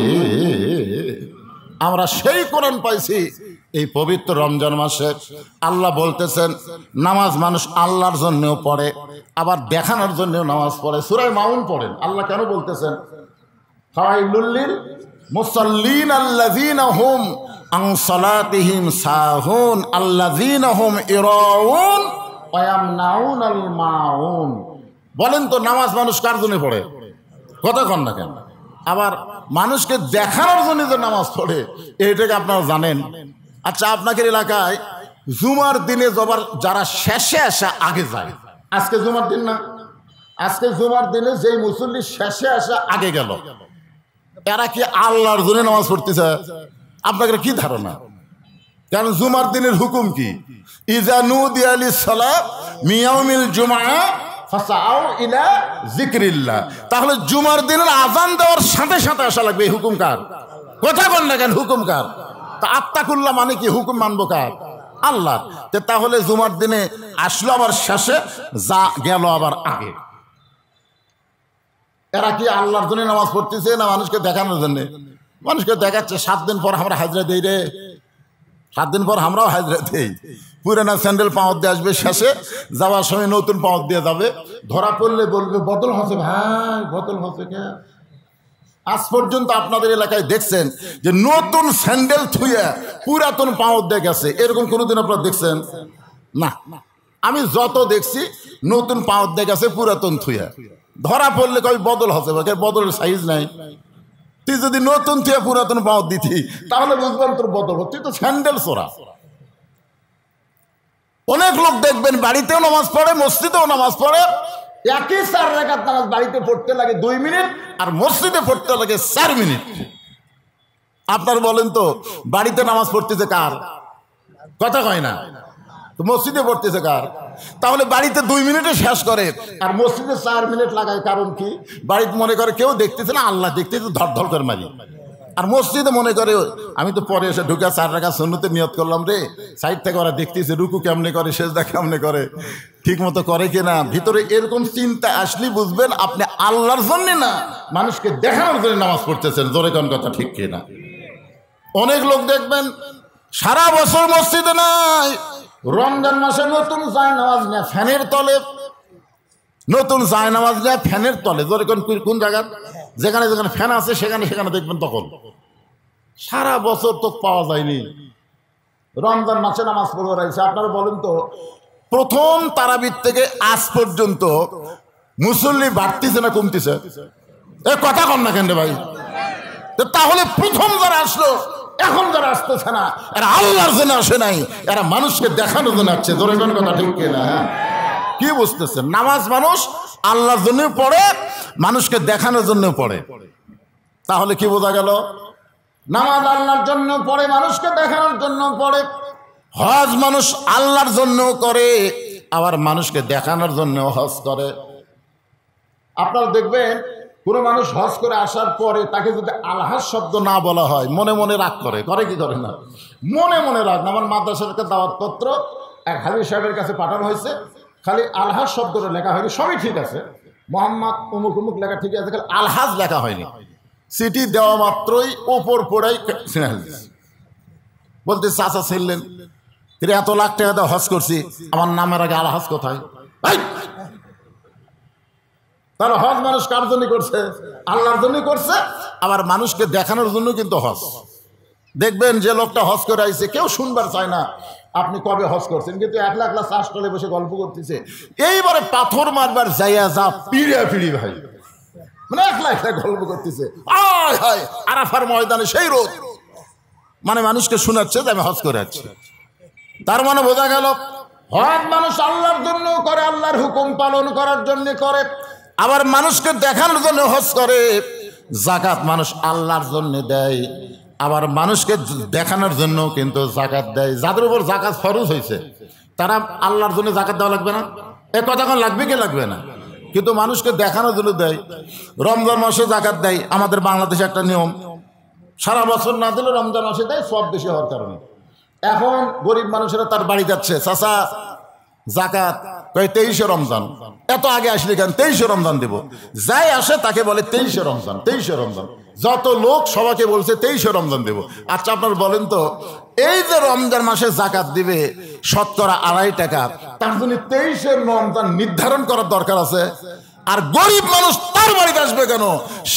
আমরা সেই কোরআন পাইছি এই পবিত্র রমজান মাসে। আল্লাহ বলতেছেন নামাজ মানুষ আল্লাহর জন্যও পড়ে, আবার দেখানোর জন্যও নামাজ পড়ে। সূরা মাউন পড়েন, আল্লাহ কেন বলতেছেন ফাওয়াইলুল লিল মুসাল্লিন আল্লাযীনা হুম আন সালাতিহিম সাহুন আল্লাযীনা হুম ইরাউন ওয়া ইয়ামনাউনাল মাউন। বলেন তো নামাজ মানুষ কার জন্য পড়ে? কথা কন না কেন? আবার মানুষকে দেখানোর জন্য যে নামাজ পড়ে এইটাকে আপনারা জানেন? আচ্ছা, আপনাদের এলাকায় জুমার দিনে যারা শেষে আসা আগে যায়, আজকে জুমার দিন না, আজকে জুমার দিনে যেই মুসল্লি শেষে আসা আগে গেল, এরা কি আল্লাহর জন্য নামাজ পড়তেছে? আপনাদের কি ধারণা? কারণ জুমার দিনের হুকুম কি? ইজা নুদিয়া লিস-সালাত মিন ইয়াউমিল জুমআ ফাসাউ ইলা যিকরিল্লাহ। তাহলে জুমার দিনের আযান দেওয়ার সাথে সাথে আসা লাগবে। এই হুকুম কার? কথা বল না কেন? হুকুম কার? তা আত্তাকুল্লাহ মানে কি? হুকুম মানবো কার? আল্লাহ। তাহলে জুমার দিনে আসলো আবার শেষে, যা গেল আবার আগে। এরা কি আল্লাহর জন্য নামাজ পড়তেছে না মানুষকে দেখানোর জন্য? মানুষকে দেখাচ্ছে 7 দিন পর আমরা হাজরা দেই রে, 7 দিন পর আমরাও হাজরা দেই। পুরানা স্যান্ডেল পাওয়ার দিয়ে আসবে, শেষে যাওয়ার সময় নতুন পাওয়ার দিয়ে যাবে। ধরা পড়লে বলবে বদল হচ্ছে ভাই, বদল হচ্ছে কে? আজ পর্যন্ত আপনাদের এলাকায় দেখছেন যে নতুন স্যান্ডেল থুয়ে পুরাতন পাওয়ার দিয়ে গেছে? এরকম কোনোদিন আপনারা দেখছেন? না। আমি যত দেখছি নতুন পাওয়ার দিয়ে গেছে পুরাতন থুয়ে। ধরা পড়লে কই বদল হচ্ছে, বদলের সাইজ নাই। তুই যদি নতুন থুয়ে পুরাতন পাওয়ার দিতি তাহলে বুঝলাম তোর বদল হচ্ছে, তো স্যান্ডেল চোরা। অনেক লোক দেখবেন বাড়িতেও নামাজ পড়ে, মসজিদেও নামাজ পড়ে, একই 4 রাকাত নামাজ বাড়িতে পড়তে লাগে 2 মিনিট আর মসজিদে পড়তে লাগে 4 মিনিট। আপনার বলেন তো বাড়িতে নামাজ পড়তেছে কার? কথা কয় না। তো মসজিদে পড়তেছে কার? তাহলে বাড়িতে 2 মিনিটে শেষ করে আর মসজিদে 4 মিনিট লাগায়। কারণ কি? বাড়িতে মনে করে কেউ দেখতেছে না, আল্লাহ দেখতেছে, ধর ধর করে মারি। আর মসজিদে মনে করে আমি তো পরে এসে ঢুকে 4 রাকাত সুন্নতে নিয়ত করলাম রে, সাইড থেকে ওরা দেখতেছে রুকু কেমনে করে, সেজদা কেমনে করে, ঠিক মতো করে কিনা। ভিতরে এরকম চিন্তা আসলে বুঝবেন আপনি আল্লাহর জন্য না, মানুষকে দেখানোর জন্য নামাজ পড়তেছেন। জোরে কোন কথা ঠিক কিনা? অনেক লোক দেখবেন সারা বছর মসজিদে নাই, রমজান মাসে নতুন জায়নামাজ নেয় ফ্যানের তলে, নতুন জায়নামাজ নেয় ফ্যানের তলে। জোরে কোন জায়গা? যেখানে যেখানে ফ্যান আছে সেখানে সেখানে দেখবেন। তখন সারা বছর তো পাওয়া যায়নি, রমজান মাসে নামাজ পড়ে রয়েছে। আপনারা বলেন তো, প্রথম তারাবির থেকে আজ পর্যন্ত মুসল্লি বাড়তিছে না কমতিছে? এ কথা কন না কেন ভাই? তাহলে প্রথম যারা আসলো, এখন যারা আসতেছে না, এরা আল্লাহর জন্য আসে নাই, এরা মানুষকে দেখানোর জন্য আসছে। জোরে কোন কথা ঠিক কিনা? কি বুঝতেছেন? নামাজ মানুষ আল্লাহর জন্য পড়ে, মানুষকে দেখানোর জন্য পড়ে। তাহলে কি বোঝা গেল? নামাজ আল্লাহর জন্য পড়ে, মানুষকে দেখানোর জন্য পড়ে। হজ মানুষ আল্লাহর জন্য করে, আবার মানুষকে দেখানোর জন্য হজ করে। আপনারা দেখবেন কোনো মানুষ হজ করে আসার পরে তাকে যদি আলহাজ শব্দ না বলা হয়, মনে মনে রাগ করে। করে কি করে না? মনে মনে রাগ। আমার মাদ্রাসার দাওয়াত পত্র এক হাজী সাহেবের কাছে পাঠানো হয়েছে, খালি আলহাজ শব্দটা লেখা হয়নি, সবই ঠিক আছে, মোহাম্মদ অমুক অমুক লেখা ঠিক আছে, খালি আলহাজ লেখা হয়নি। সিটি দেওয়া মাত্রই ওপর পড়াই বলতে চাচা ছিলেন, এত লাখ টাকা দিয়ে হজ করছি, আমার নামের আগে আলহাজ কোথায়? তাহলে হজ মানুষ কার জন্য করছে? আল্লাহর জন্য করছে, আবার মানুষকে দেখানোর জন্য কিন্তু হজ। দেখবেন যে লোকটা হজ করে আইছে, কেউ শুনবার চায় না আপনি কবে হজ করছেন, কিন্তু একলা একলা চাষ টলে বসে গল্প করতেছে। এইবারে পাথর মারবার যাইয়া যা পিড়িয়া পিড়ি ভাই, মানে একলা একলা গল্প করতেছে। আয় হায়, আরাফার ময়দানে সেই রোদ, মানে মানুষকে শোনাচ্ছে যে আমি হজ করে যাচ্ছি। তার মানে বোঝা গেল হজ মানুষ আল্লাহর জন্য করে, আল্লাহর হুকুম পালন করার জন্য করে, আবার মানুষকে দেখানোর জন্য হজ করে। যাকাত মানুষ আল্লাহর জন্য দেয়, আবার মানুষকে দেখানোর জন্য কিন্তু যাকাত দেয়। যাদের উপর যাকাত ফরজ হয়েছে তারা আল্লাহর জন্য যাকাত দেওয়া লাগবে না? এ কথা কোন লাগবে কি লাগবে না? কিন্তু মানুষকে দেখানোর জন্য দেয়। রমজান মাসে যাকাত দেয়, আমাদের বাংলাদেশে একটা নিয়ম, সারা বছর না দিলে রমজান মাসে দেয়, সব বেশি হওয়ার কারণে। এখন গরিব মানুষেরা তার বাড়ি যাচ্ছে, চাচা যাকাত, 23শে রমজান, এত আগে আসলে কেন? 23শে রমজান দেব। যাই আসে তাকে বলে 23শে রমজান, 23শে রমজান। যত লোক সবাইকে বলছে 23শে রমজান দেব। আচ্ছা আপনার বলেন তো, এই যে রমজান মাসে যাকাত দিবে শতকরা 2.5 টাকা, তার জন্য 23শে রমজান নির্ধারণ করার দরকার আছে? আর গরিব মানুষ তার বাড়িতে আসবে কেন?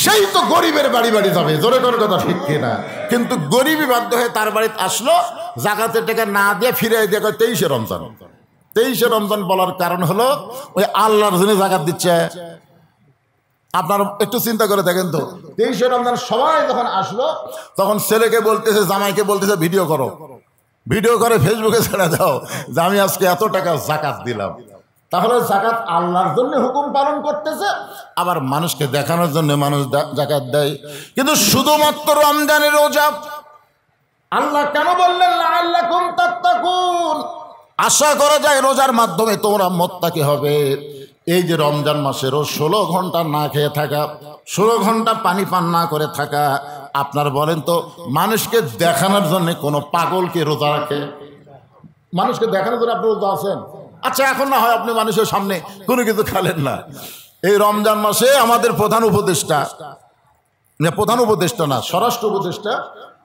সেই তো গরিবের বাড়ি বাড়ি যাবে। জোরে করে কথা ঠিক কিনা? কিন্তু গরিবই বাধ্য হয়ে তার বাড়িতে আসলো, যাকাতের টাকা না দিয়ে ফিরে দিয়ে 23শে রমজান। 23শে রমজান বলার কারণ হলো ওই আল্লাহর জন্য যাকাত দিচ্ছে। আপনারা একটু চিন্তা করে দেখেন তো, 23শে রমজান সবাই যখন আসলো, তখন ছেলেকে বলতেছে, জামাইকে বলতেছে ভিডিও করো, ভিডিও করে ফেসবুকে ছেড়ে দাও যে আমি আজকে এত টাকা যাকাত দিলাম। তাহলে যাকাত আল্লাহর জন্য হুকুম পালন করতেছে, আবার মানুষকে দেখানোর জন্য মানুষ যাকাত দেয়। কিন্তু শুধুমাত্র রমজানের রোজা আল্লাহ কেন বললেন লাআল্লাকুম তাত্তাকুন? আশা করা যায় রোজার মাধ্যমে তোমরা মুত্তাকি হবে। এই যে রমজান মাসেরও 16 ঘন্টা না খেয়ে থাকা, 16 ঘন্টা পানি পান না করে থাকা, আপনার বলেন তো মানুষকে দেখানোর জন্য কোনো পাগল কি রোজা রাখে? মানুষকে দেখানোর জন্য আপনি রোজা আছেন? আচ্ছা এখন না হয় আপনি মানুষের সামনে কোনো কিছু খেলেন না। এই রমজান মাসে আমাদের প্রধান উপদেষ্টা না, স্বরাষ্ট্র উপদেষ্টা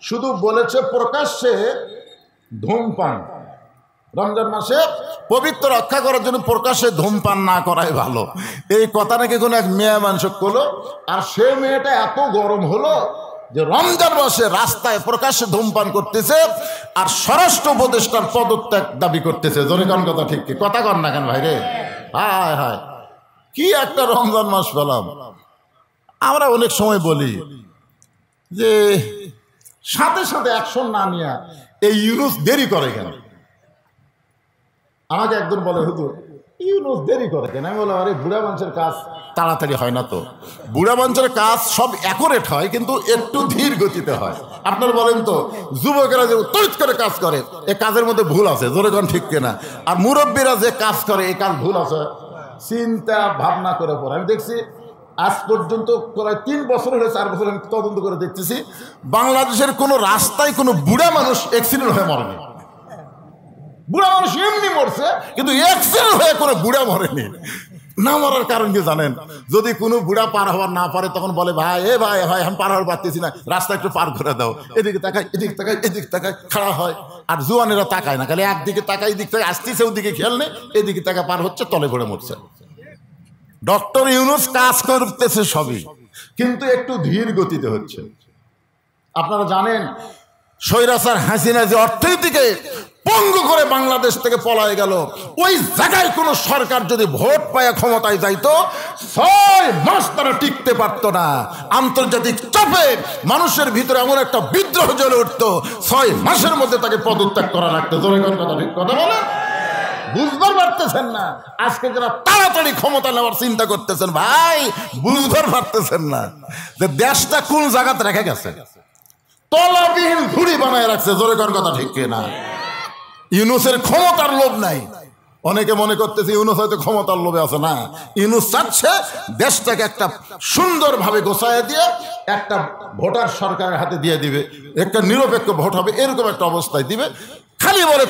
শুধু বলেছে প্রকাশ্যে ধূমপান, রমজান মাসে পবিত্র রক্ষা করার জন্য প্রকাশ্যে ধূমপান না করাই ভালো। এই কথা নাকি কোনো এক মেয়ে মানুষ করলো, আর সে মেয়েটা এত গরম হলো যে রমজান মাসে রাস্তায় প্রকাশ্যে ধূমপান করতেছে, আর স্বরাষ্ট্র উপদেষ্টার পদত্যাগ দাবি করতেছে। জোরে কোন কথা ঠিক কি? কথা কন না কেন ভাই রে? হায় হায়, কি একটা রমজান মাস পেলাম। আমরা অনেক সময় বলি যে সাথে সাথে অ্যাকশন না নিয়ে এই ইউনুস দেরি করে কেন? আমাকে একজন বলে, হুজুর ইউনুস দেরি করে কেন? আমি বললাম, আরে বুড়া মানুষের কাজ তাড়াতাড়ি হয় না তো। বুড়া মানুষের কাজ সব অ্যাকুরেট হয়, কিন্তু একটু ধীর গতিতে হয়। আপনার বলেন তো, যুবকেরা যে তড়িৎ করে কাজ করে, এ কাজের মধ্যে ভুল আছে। জোরে কোন ঠিক কিনা? আর মুরব্বীরা যে কাজ করে, এই কাজ ভুল আছে। চিন্তা ভাবনা করে পড়ে। আমি দেখছি আজ পর্যন্ত প্রায় 3 বছর হলে 4 বছর আমি তদন্ত করে দেখতেছি, বাংলাদেশের কোনো রাস্তায় কোনো বুড়া মানুষ অ্যাক্সিডেন্ট হয়ে মরেনি। বুড়া মানুষ এমনি মরছে, কিন্তু অ্যাক্সিডেন্ট হয়ে কোনো বুড়া মরেনি। না মরার কারণ কি জানেন? যদি কোনো বুড়া পার হওয়ার না পারে, তখন বলে ভাই ভাই আমি পার হওয়ার পারতেছি না, রাস্তা একটু পার করে দাও, এদিকে তাকায় এদিকে তাকায় এদিকে তাকায় খাড়া হয়। আর জুয়ানেরা তাকায় না, খালি একদিকে তাকায়, এদিক থেকে আসতেছে, ওদিকে খেয়াল নেই, এদিকে তাকা পার হচ্ছে, তলে পড়ে মরছে। ডক্টর ইউনূস কাজ করতেছে সবই, কিন্তু একটু ধীর গতিতে হচ্ছে। আপনারা জানেন স্বৈরাচার হাসিনা যে অর্থনীতিকে পঙ্গু করে বাংলাদেশ থেকে পলায় গেল, ওই জায়গায় কোন সরকার যদি ভোট পায় ক্ষমতায় যাইতো, 6 মাস তারা টিকতে পারতো না। আন্তর্জাতিক চাপে মানুষের ভিতরে এমন একটা বিদ্রোহ জ্বলে উঠতো, 6 মাসের মধ্যে তাকে পদত্যাগ করা লাগতো। কথা ঠিক কথা বলে বুঝবার পারতেছেন না। আজকে যারা তাড়াতাড়ি ক্ষমতা নেওয়ার চিন্তা করতেছেন, ভাই বুঝবার পারতেছেন না যে দেশটা কোন জায়গাতে রেখে গেছে। তলাবিহীন ঘুড়ি বানায় রাখছে। জোরে কোন কথা ঠিক কিনা? ইউনূসের ক্ষমতার লোভ নাই। অনেকে মনে করতেছে ইউনূস হয়তো ক্ষমতার লোভে আছে, না। ইউনূস চাচ্ছে দেশটাকে একটা সুন্দরভাবে গোছায় দিয়ে একটা ভোটার সরকারের হাতে দিয়ে দিবে, একটা নিরপেক্ষ ভোট হবে, এরকম একটা অবস্থায় দিবে। খালি বলে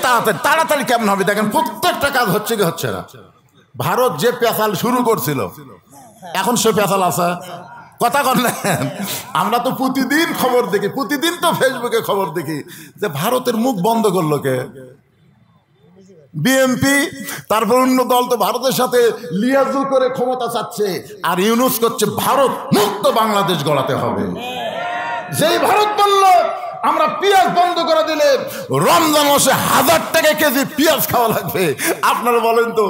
তাড়াতাড়ি কেমন হবে? দেখেন প্রত্যেকটা কাজ হচ্ছে কি হচ্ছে না। ভারত যে পেঁচাল শুরু করছিল, এখন সে পেঁচাল আছে? কথা কর না। আমরা তো প্রতিদিন খবর দেখি, প্রতিদিন তো ফেসবুকে খবর দেখি যে ভারতের মুখ বন্ধ করলো কে? বিএনপি। তারপর অন্য দল তো ভারতের সাথে লিয়াজু করে ক্ষমতা চাচ্ছে, আর ইউনূস করছে ভারত মুক্ত বাংলাদেশ গড়াতে হবে। যেই ভারত বলল আমরা পেঁয়াজ বন্ধ করে দিলে রমজান মাসে 1000 টাকা কেজি পেঁয়াজ খাওয়া লাগবে, আপনারা বলেন তো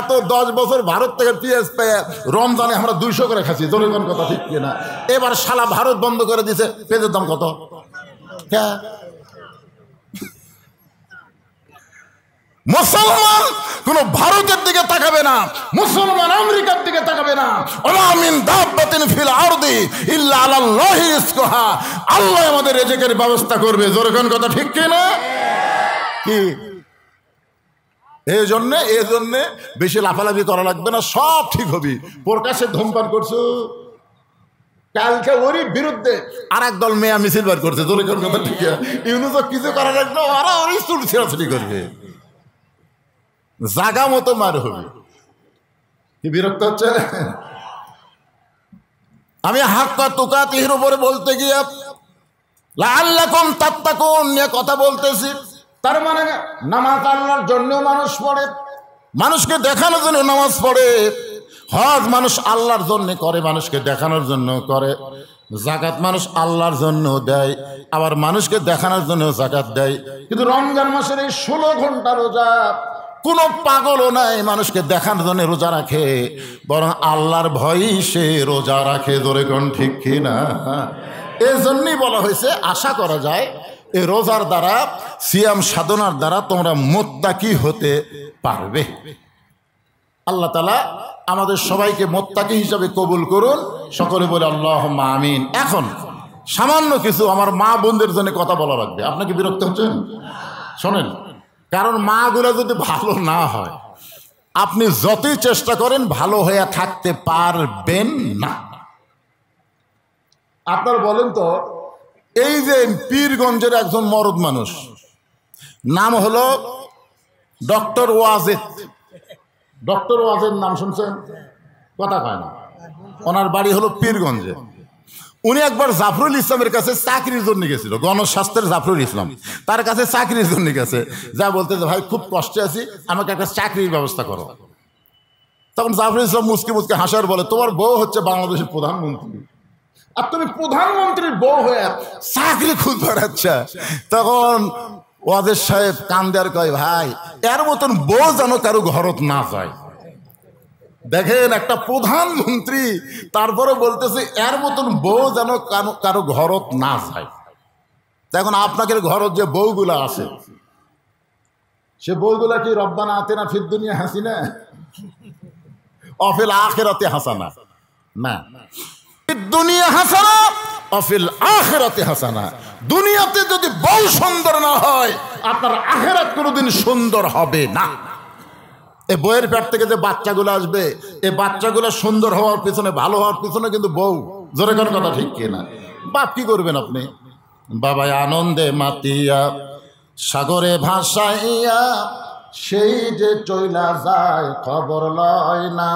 এত 10 বছর ভারত থেকে পেঁয়াজ পেয়ে রমজানে আমরা 200 করে খাচ্ছি। জনগণ কথা ঠিক কিনা? এবার শালা ভারত বন্ধ করে দিছে, পেঁয়াজের দাম কত? মুসলমান কোন ভারতের দিকে তাকাবে না, মুসলমান আমেরিকার দিকে তাকাবে না। ওয়া মিন দাব্বাতিন ফিল আরদি ইল্লা আলাল্লাহি রিজকুহা। আল্লাহ আমাদের রিজিকের ব্যবস্থা করবে। জোরে কোন কথা ঠিক কি না? কি এই জন্য বেশি লাফালাফি করা লাগবে না, সব ঠিক হবে। প্রকাশ্যে ধূমপান করছো, কালকে ওরই বিরুদ্ধে আর এক দল মেয়া মিছিল বার করছে। জোরে কোন কথা ঠিক। ইউনূস কিছু করা লাগবে, ওরা ওরই চুল ছেঁড়াছাড়ি করবে, জাগা মতো মার হবে। কি বিরক্ত হচ্ছে? আমি হাক্কা তুকাতিহির উপরে বলতে গিয়ে লাআল্লাকুম তাত্তাকুন নিয়ে কথা বলতেছি। তার মানে নামাজ আল্লাহর জন্য মানুষ পড়ে, মানুষকে দেখানোর জন্য নামাজ পড়ে। হজ মানুষ আল্লাহর জন্য করে, মানুষকে দেখানোর জন্য করে। যাকাত মানুষ আল্লাহর জন্য দেয়, আবার মানুষকে দেখানোর জন্য যাকাত দেয়। কিন্তু রমজান মাসের এই 16 ঘন্টা রোজা কোনো পাগলও নাই মানুষকে দেখানোর জন্য রোজা রাখে, বরং আল্লাহর ভয়ই সে রোজা রাখে। ধরে কোন ঠিক কিনা? এই জন্যই বলা হয়েছে আশা করা যায় এই রোজার দ্বারা, সিয়াম সাধনার দ্বারা তোমরা মুত্তাকি হতে পারবে। আল্লাহ তাআলা আমাদের সবাইকে মুত্তাকি হিসাবে কবুল করুন। সকলে বলে আল্লাহুম্মা আমিন। এখন সামান্য কিছু আমার মা বোনদের জন্য কথা বলা লাগবে। আপনাকে বিরক্ত হচ্ছেন? শোনেন, কারণ মাগুলো যদি ভালো না হয়, আপনি যতই চেষ্টা করেন ভালো হয়ে থাকতে পারবেন না। আপনারা বলেন তো, এই যে পীরগঞ্জের একজন মরদ মানুষ, নাম হলো ডক্টর ওয়াজেদ। ডক্টর ওয়াজেদ নাম শুনছেন? কথা কয় না। ওনার বাড়ি হলো পীরগঞ্জে। উনি একবার জাফরুল ইসলামের কাছে চাকরির জন্য গেছিল, গণস্বাস্থ্যের জাফরুল ইসলাম তার কাছে চাকরির জন্য গেছে। যা বলতে যে ভাই খুব কষ্টে আছি, আমাকে একটা চাকরির ব্যবস্থা করো। তখন জাফরুল ইসলাম মুসকে মুসকে হাসার বলে, তোমার বউ হচ্ছে বাংলাদেশের প্রধানমন্ত্রী, আর তুমি প্রধানমন্ত্রীর বউ হয়ে চাকরি খুঁজ বেড়াচ্ছা। তখন ওয়াজেদ সাহেব কান্দে আর কয়, ভাই এর মতন বউ যেন কারো ঘরত না যায়। দেখেন, একটা প্রধানমন্ত্রী তারপরে বলতেছে এর মতন বউ যেন কারো ঘরত না যায়। এখন আপনাদের ঘরত যে বউগুলা আছে, সে বউগুলা কি রব্বানা আতিনা ফিদ দুনিয়া হাসিনা অফিল আখিরাতে হাসানা? না, দুনিয়া হাসানা অফিল আখিরাতে হাসানা। দুনিয়াতে যদি বউ সুন্দর না হয়, আপনার আখিরাত কোনোদিন সুন্দর হবে না। এই বইয়ের পেট থেকে যে বাচ্চাগুলো আসবে, এই বাচ্চাগুলো সুন্দর হওয়ার পিছনে, ভালো হওয়ার পিছনে কিন্তু বউ। জোরে কোন কথা ঠিক কিনা? বাপ কি করবেন আপনি? বাবা আনন্দে মাতিয়া সাগরে ভাসাইয়া সেই যে চইলা যায় খবর লয় না।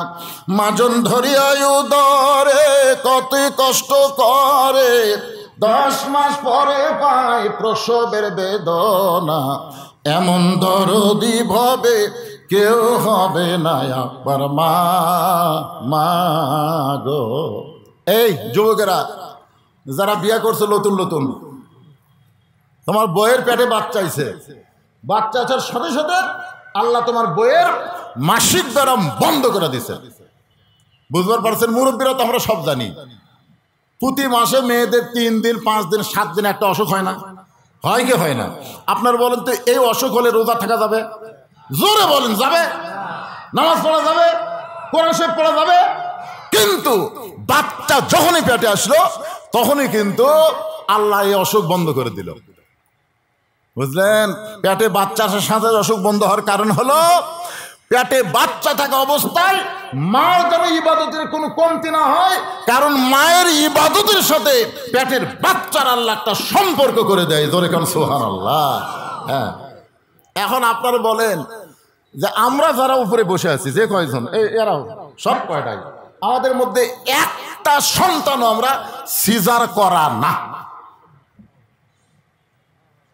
মাজন ধরিয়া উদরে কত কষ্ট করে, 10 মাস পরে পায় প্রসবের বেদনা। এমন দরদি ভবে কেউ হবে না একবার মা, মা গো। এই যুবকেরা যারা বিয়ে করছে নতুন নতুন, তোমার বইয়ের পেটে বাচ্চা আইছে, বাচ্চা আসার সাথে সাথে আল্লাহ তোমার বইয়ের মাসিক ব্যারাম বন্ধ করে দিছে। বুঝবার পারছেন? মুরব্বীরা তো আমরা সব জানি, প্রতি মাসে মেয়েদের 3 দিন 5 দিন 7 দিন একটা অসুখ হয় না? হয় কি হয় না? আপনার বলেন তো, এই অসুখ হলে রোজা থাকা যাবে? জোরে বলেন, যাবে? নামাজ পড়া যাবে? কোরআন শরীফ পড়া যাবে? কিন্তু বাচ্চা যখনই পেটে আসলো তখনই কিন্তু আল্লাহ এই অসুখ বন্ধ করে দিল। বুঝলেন? পেটে বাচ্চা আসার সাথে অসুখ বন্ধ হওয়ার কারণ হলো পেটে বাচ্চা থাকা অবস্থায় মার যেন ইবাদতের কোনো কমতি না হয়, কারণ মায়ের ইবাদতের সাথে পেটের বাচ্চার আল্লাহ একটা সম্পর্ক করে দেয়। জোরে কারণ সুবহানাল্লাহ। হ্যাঁ, এখন আপনারা বলেন যে আমরা যারা উপরে বসে আছি, যে কয়জন, এরাও সব কয়টাই, আমাদের মধ্যে একটা সন্তানও আমরা সিজার করা না।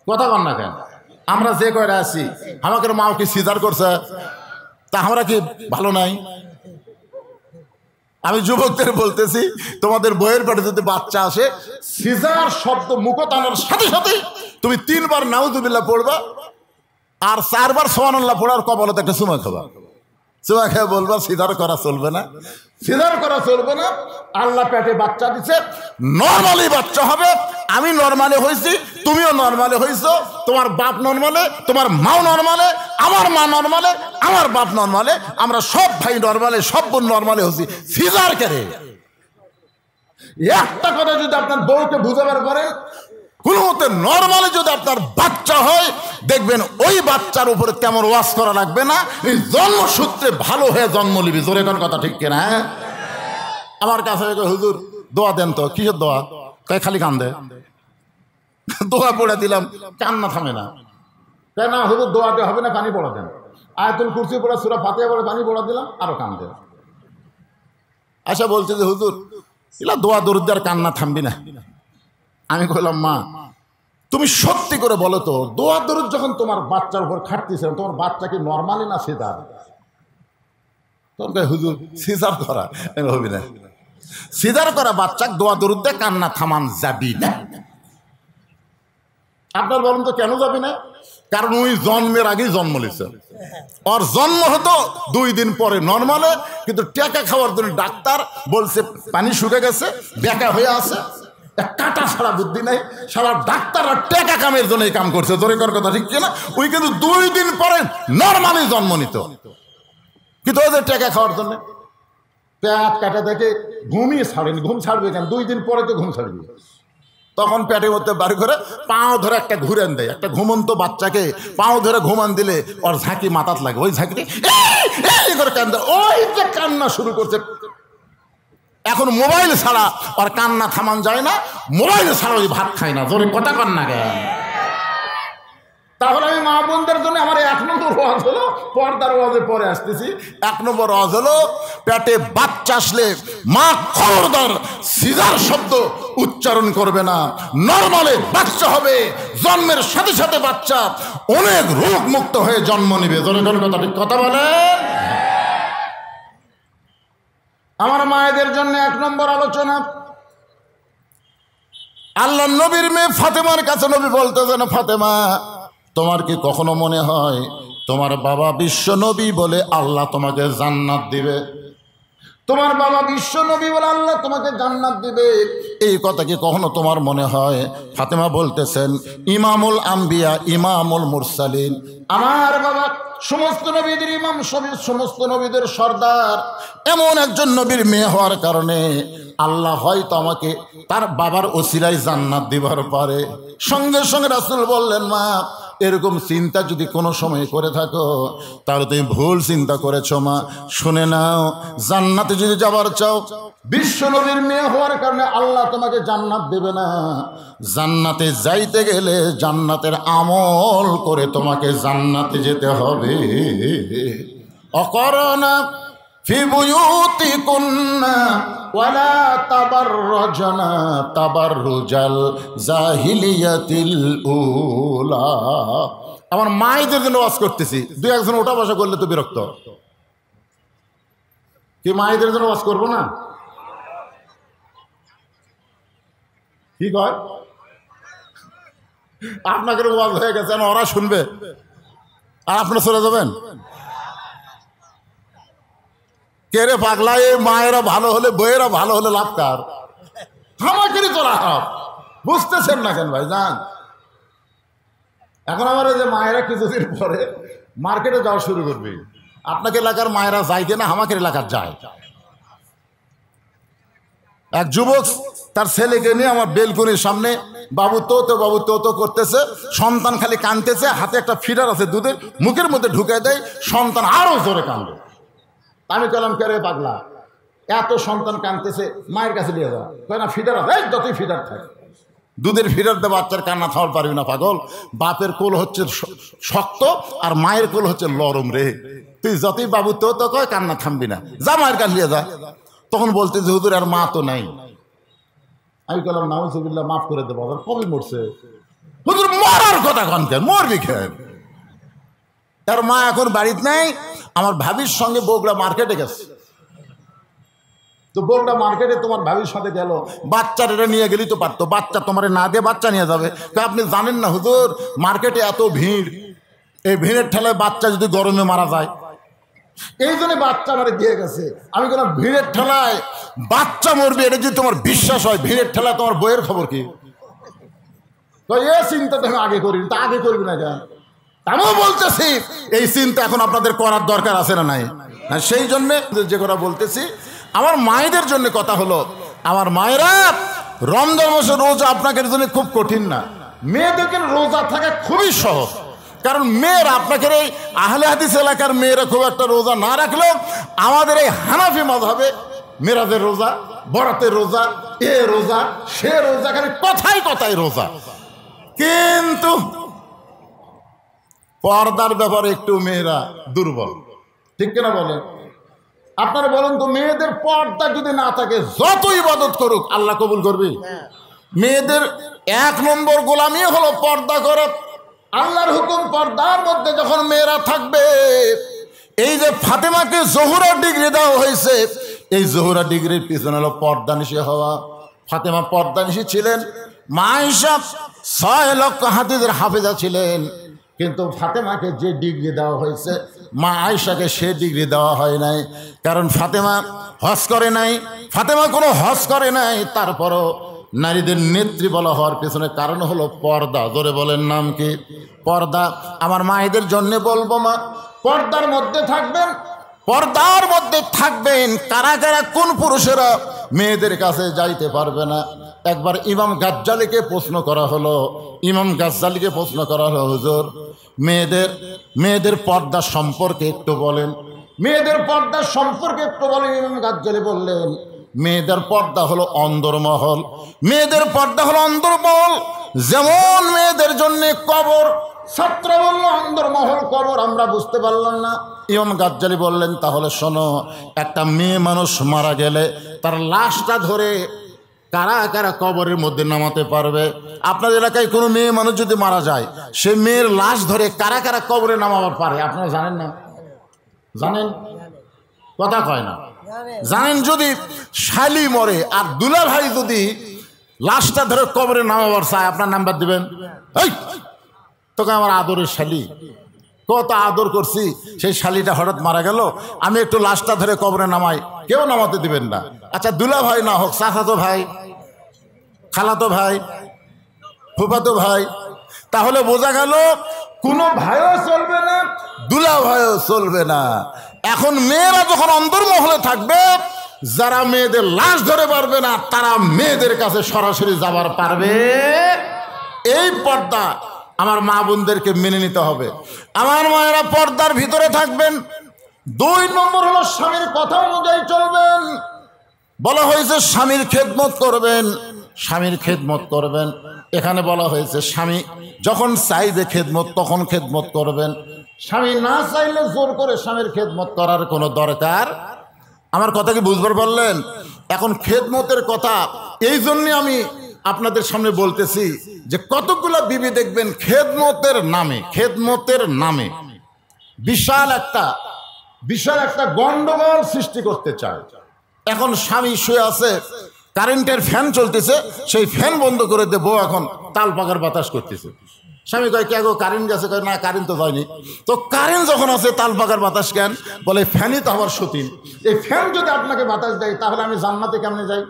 কথা বল না কেন? আমরা যে কয়টা আছি, আমাদের মাও কি সিজার করছে? তা আমরা কি ভালো নাই? আমি যুবকদের বলতেছি, তোমাদের বইয়ের পেটে যদি বাচ্চা আসে, সিজার শব্দ মুখ টানার সাথে সাথে তুমি 3 বার নাউযুবিল্লাহ পড়বা আর 4 বার সুবহানাল্লাহ পড়ার কপালে একটা চুমা খাবা। চুমা খেয়ে বলবা সিজার করা চলবে না, সিজার করা চলবে না। আল্লাহ পেটে বাচ্চা দিচ্ছে, নর্মালি বাচ্চা হবে। আমি নর্মালে হয়েছি, তুমিও নর্মালে হয়েছো, তোমার বাপ নর্মালে, তোমার মাও নর্মালে, আমার মা নর্মালে, আমার বাপ নর্মালে, আমরা সব ভাই নর্মালে, সব বোন নর্মালে হচ্ছি। সিজার করে একটা কথা যদি আপনার বউকে বুঝাবার পরে কোনো মতে নর্মালি যদি আপনার বাচ্চা হয়, দেখবেন ওই বাচ্চার উপরে তেমন ওয়াজ করা লাগবে না, এই জন্মসূত্রে ভালো হয়ে জন্ম নিবি। জোরে কোন কথা ঠিক কিনা? আমার কাছে হুজুর দোয়া দেন তো। কিসের দোয়া? তাই খালি কান্দে। দোয়া পড়ে দিলাম, কান্না থামে না। তাই না হুজুর, দোয়াতে হবে না, পানি পড়া দেন। আয়াতুল কুরসি পড়ে, সূরা ফাতিহা পড়ে পানি পড়া দিলাম, আরো কান্দে। আচ্ছা, বলছে যে হুজুর এলা দোয়া দরুদ আর কান্না থামবি না। আমি কইলাম, মা তুমি সত্যি করে বলো তো, দোয়া দরুদ যখন তোমার বাচ্চার উপর খাটতেছে, তোমার বাচ্চা কি নর্মালি না সিজার? তখন হুজুর সিজার করা হবি না, সিজার করা বাচ্চা দোয়া দরুদ দিয়ে কান্না থামান যাবি না। আপনার বলেন তো কেন যাবি না? কারণ ওই জন্মের আগেই জন্ম নিয়েছে, ওর জন্ম হতো 2 দিন পরে নর্মালে, কিন্তু টেকা খাওয়ার জন্য ডাক্তার বলছে পানি শুকে গেছে, বেকা হয়ে আছে, কাটা ছাড়া বুদ্ধি নাই। সারা ডাক্তাররা টেকা কামের জন্য এই কাম করছে। জোরে কর কথা ঠিক কিনা? ওই কিন্তু 2 দিন পরে নর্মালি জন্ম নিত, কিন্তু ওদের টেকা খাওয়ার জন্য পেট কাটা দেখে ঘুমিয়ে ছাড়েনি। ঘুম ছাড়বে কেন? 2 দিন পরে তো ঘুম ছাড়বে। তখন পেটের মধ্যে বার করে পাও ধরে একটা ঘুরান দেয়। একটা ঘুমন্ত বাচ্চাকে পাও ধরে ঘুমান দিলে ওর ঝাঁকি মাথাত লাগে, ওই ঝাঁকিতে করে কান্দে, ওই যে কান্না শুরু করছে। এখন মোবাইল ছাড়া আর কান্না থামান যায় না, মোবাইল ছাড়া ওই ভাত খায় না। জোরে কথা কন না কেন? তাহলে আমি মা বোনদের জন্য আমার 1 নম্বর ওয়াজ হলো, পর্দার ওয়াজে পরে আসতেছি। 1 নম্বর ওয়াজ হলো, পেটে বাচ্চা আসলে মা খবরদার সিজার শব্দ উচ্চারণ করবে না, নর্মালে বাচ্চা হবে। জন্মের সাথে সাথে বাচ্চা অনেক রোগ মুক্ত হয়ে জন্ম নিবে। জোরে কথা ঠিক কথা বলে। আমার মায়েদের জন্য 1 নম্বর আলোচনা, আল্লাহ নবীর মেয়ে ফাতেমার কাছে নবী বলতেছেন, ফাতেমা তোমার কি কখনো মনে হয় তোমার বাবা বিশ্ব নবী বলে আল্লাহ তোমাকে জান্নাত দিবে? তোমার বাবা বিশ্ব নবী বলে আল্লাহ তোমাকে জান্নাত দিবে, এই কথা কি কখনো তোমার মনে হয়? ফাতেমা বলতেছেন, ইমামুল আম্বিয়া ইমামুল মুরসালিন, আমার বাবা সমস্ত নবীদের ইমাম, সমস্ত নবীদের সর্দার, এমন একজন নবীর মেয়ে হওয়ার কারণে আল্লাহ হয়তো আমাকে তার বাবার ওসিলায় জান্নাত দিবার পারে। সঙ্গে সঙ্গে রাসূল বললেন, মা এরকম চিন্তা যদি কোনো সময় করে থাকো তাহলে তুমি ভুল চিন্তা করেছো মা। শুনে নাও, জান্নাতে যদি যাবার চাও, বিশ্ব নবীর মেয়ে হওয়ার কারণে আল্লাহ তোমাকে জান্নাত দেবে না। জান্নাতে যাইতে গেলে জান্নাতের আমল করে তোমাকে জান্নাতে যেতে হবে। অকরনা ফি বুয়ুতিকুন্না ওয়ালা তাবাররাজনা তাবাররুজাল জাহিলিয়াতিল উলা। আমার মায়েদের জন্য ওয়াজ করতেছি, দুই একজন ওটা বসা করলে তো বিরক্ত। কি মায়েদের জন্য ওয়াজ করবো না? কি কয়? আপনাকে ওয়াজ হয়ে গেছে, ওরা শুনবে আর আপনারা চলে যাবেন। কে রে পাগলা, এই মায়েরা ভালো হলে, বইয়েরা ভালো হলে লাভ কার? আমাকেরই তো লাভ। বুঝতেছেন না কেন ভাই? যান, এখন আমার যে মায়েরা কিছুদিন পরে মার্কেটে যাওয়া শুরু করবে। আপনাকে এলাকার মায়েরা যায় কিনা? আমাকে এলাকার যায়। এক যুবক তার ছেলেকে নিয়ে আমার বেলকনির সামনে বাবু তো করতেছে, সন্তান খালি কাঁদতেছে, হাতে একটা ফিডার আছে দুধের, মুখের মধ্যে ঢুকে দেয়, সন্তান আরো জোরে কান্দে। আমি কলাম, কে রে পাগলা, এত সন্তান কাঁদতেছে, মায়ের কাছে নিয়ে যাওয়া কয় না, ফিডার আছে, যতই ফিডার থাকে, দুধের ফিডার দিয়ে বাচ্চার কান্না থামার পারবি না পাগল। বাপের কোল হচ্ছে শক্ত আর মায়ের কোল হচ্ছে লরম রে। তুই যতই বাবু তো কয়, কান্না থামবি না, যা মায়ের কাছে নিয়ে যা। তখন বলতে যে হুজুর আর মা তো নাই। আমি বললাম নাউজুবিল্লাহ, মাফ করে দেবো। আবার কবে মরছে? হুজুর মরার কথা কন কেন? মরবি কেন? তার মা এখন বাড়িতে নাই। আমার ভাবির সঙ্গে বগুড়া মার্কেটে গেছে। তো বগুড়া মার্কেটে তোমার ভাবির সাথে গেল, বাচ্চাটা নিয়ে গেলি তো পারতো, বাচ্চা তোমার না দিয়ে বাচ্চা নিয়ে যাবে। আপনি জানেন না হুজুর, মার্কেটে এত ভিড়, এই ভিড়ের ঠেলায় বাচ্চা যদি গরমে মারা যায়, এই জন্য বাচ্চা আমার দিয়ে গেছে। আমি বললাম, ভিড়ের ঠেলায় বাচ্চা মরবে, এটা যদি তোমার বিশ্বাস হয়, ভিড়ের ঠেলায় তোমার বইয়ের খবর কি? তো এই চিন্তা তো আমি আগে করিনি। তা আগে করবি না কেন? আমিও বলতেছি এই চিন্তা এখন আপনাদের করার দরকার আছে না নাই? সেই জন্যে যে কথা বলতেছি, আমার মায়েদের জন্য কথা হলো, আমার মায়েরা, রমজান মাসে রোজা আপনাদের জন্য খুব কঠিন না, মেয়েদেরকে রোজা থাকা খুবই সহজ। কারণ মেয়েরা, আপনাকে এই আহলে হাদিস এলাকার মেয়েরা খুব একটা রোজা না রাখলেও আমাদের এই হানাফি মাযহাবে মেরাজের রোজা, বরাতের রোজা, এ রোজা, সে রোজা, খালি কথাই কথাই রোজা। কিন্তু পর্দার ব্যাপারে একটু মেয়েরা দুর্বল, ঠিক কিনা বলেন? আপনারা বলেন তো, মেয়েদের পর্দা যদি না থাকে, যত ইবাদত করুক আল্লাহ কবুল করবে? মেয়েদের এক নম্বর গোলামি হলো পর্দা করা। আল্লাহর হুকুম, পর্দার মধ্যে যখন মেয়েরা থাকবে, এই যে ফাতেমাকে জোহরা ডিগ্রি দেওয়া হয়েছে, এই জোহরা ডিগ্রির পিছনে হলো পর্দানিশী হওয়া। ফাতেমা পর্দানিশী ছিলেন। মা আয়েশা 6 লক্ষ হাদিসের হাফেজা ছিলেন, কিন্তু ফাতেমাকে যে ডিগ্রি দেওয়া হয়েছে, মা আয়েশাকে সে ডিগ্রি দেওয়া হয় নাই। কারণ ফাতেমা হজ করে নাই, ফাতেমা কোনো হজ করে নাই। তারপরও নারীদের নেত্রী বলা হওয়ার পেছনে কারণ হলো পর্দা। ধরে বলেন নাম কি? পর্দা। আমার মায়েদের জন্য বলবো, মা, পর্দার মধ্যে থাকবেন, পর্দার মধ্যে থাকবেন। কারা কারা, কোন পুরুষেরা মেয়েদের কাছে যাইতে পারবে না? একবার ইমাম গাজ্জালিকে প্রশ্ন করা হলো, ইমাম গাজ্জালিকে প্রশ্ন করা হলো, হুজুর, মেয়েদের পর্দা সম্পর্কে একটু বলেন, মেয়েদের পর্দা সম্পর্কে একটু বলেন। ইমাম গাজ্জালি বললেন, মেয়েদের পর্দা হলো অন্দরমহল, মেয়েদের পর্দা হলো অন্দরমহল। যেমন মেয়েদের জন্য কবর, ছাত্র বলল অন্দরমহল কবর, আমরা বুঝতে পারলাম না। ইমাম গাজ্জালি বললেন, তাহলে শোনো, একটা মেয়ে মানুষ মারা গেলে তার লাশটা ধরে কারা কারা কবরের মধ্যে নামাতে পারবে? আপনার এলাকায় কোনো মেয়ে মানুষ যদি মারা যায়, সে মেয়ের লাশ ধরে কারা কারা কবরে নামাবার পারে? আপনারা জানেন না? জানেন? কথা কয় না। জানেন? যদি শালি মরে আর দুলা ভাই যদি লাশটা ধরে কবরে নামাবার চায়, আপনার নাম্বার দিবেন? এই তোকে আমার আদরের শালি, কত আদর করছি, সেই শালিটা হঠাৎ মারা গেল, আমি একটু লাশটা ধরে কবরে নামাই, কেউ নামাতে দিবেন না। আচ্ছা, দুলা ভাই না হোক, চাচাতো ভাই, খালাতো ভাই, ফুফাতো ভাই, তাহলে বোঝা গেল কোনো ভাইও চলবে না, দুলা ভাইও চলবে না। এখন মেয়েরা যখন অন্তর্মহলে থাকবে, যারা মেয়েদের লাশ ধরে পারবে না, তারা মেয়েদের কাছে সরাসরি যাবার পারবে। এই পর্দা আমার মা বোনদেরকে মেনে নিতে হবে। আমার মায়েরা পর্দার ভিতরে থাকবেন। 2 নম্বর হলো স্বামীর কথা অনুযায়ী চলবেন। বলা হয়েছে স্বামীর খেদমত করবেন, স্বামীর খেদমত করবেন। এখানে বলা হয়েছে স্বামী যখন চাইবে খেদমত তখন খেদমত করবেন। স্বামী না চাইলে জোর করে স্বামীর খেদমত করার কোনো দরকার। আমার কথা কি বুঝবার পারলেন? এখন খেদমতের কথা এই জন্যে আমি আপনাদের সামনে বলতেছি যে কতগুলো বিবি দেখবেন খেদমতের নামে বিশাল একটা গন্ডগোল সৃষ্টি করতে চায়। এখন স্বামী শুয়ে আছে, কারেন্টের ফ্যান চলতেছে, সেই ফ্যান বন্ধ করে দেবো, এখন তাল পাকার বাতাস করতেছে। স্বামী কয় কে গো কারেন্ট গেছে? কয় না কারেন্ট তো যায়নি। তো কারেন্ট যখন আছে তাল পাকার বাতাস কেন? বলে ফ্যানই তো আমার সতীন, এই ফ্যান যদি আপনাকে বাতাস দেয় তাহলে আমি জান্নাতে কেমনে যাই?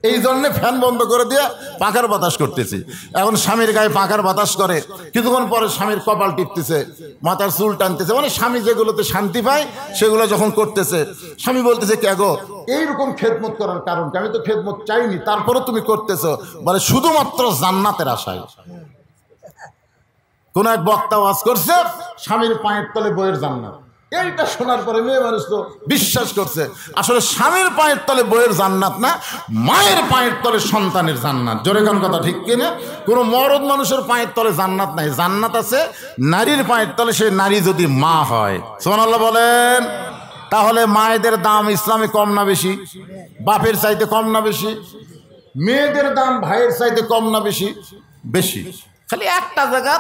এই জন্যে ফ্যান বন্ধ করে দিয়ে পাখার বাতাস করতেছি। এখন স্বামীর গায়ে পাখার বাতাস করে, কিছুক্ষণ পরে স্বামীর কপাল টিপতেছে, মাথার চুল টানতেছে, মানে স্বামী যেগুলোতে শান্তি পায় সেগুলো যখন করতেছে। স্বামী বলতেছে কে গো এইরকম খেদমত করার কারণ কি? আমি তো খেদমত চাইনি, তারপরে তুমি করতেছো। বলে শুধুমাত্র জান্নাতের আশায়। কোন এক বক্তা ওয়াজ করছে স্বামীর পায়ের তলে বইয়ের জান্নাত। এইটা শোনার পরে মেয়ে মানুষ তো বিশ্বাস করছে আসলে স্বামীর পায়ের তলে বইয়ের জান্নাত না, মায়ের পায়ের তলে সন্তানের জান্নাত। জোরে কোন কথা ঠিক কিনা? কোনো মরদ মানুষের পায়ের তলে জান্নাত নাই, জান্নাত আছে নারীর পায়ের তলে, সে নারী যদি মা হয়। সুবহানাল্লাহ বলেন। তাহলে মায়েদের দাম ইসলামে কম না বেশি? বাপের চাইতে কম না বেশি? মেয়েদের দাম ভাইয়ের চাইতে কম না বেশি? বেশি। খালি একটা জায়গা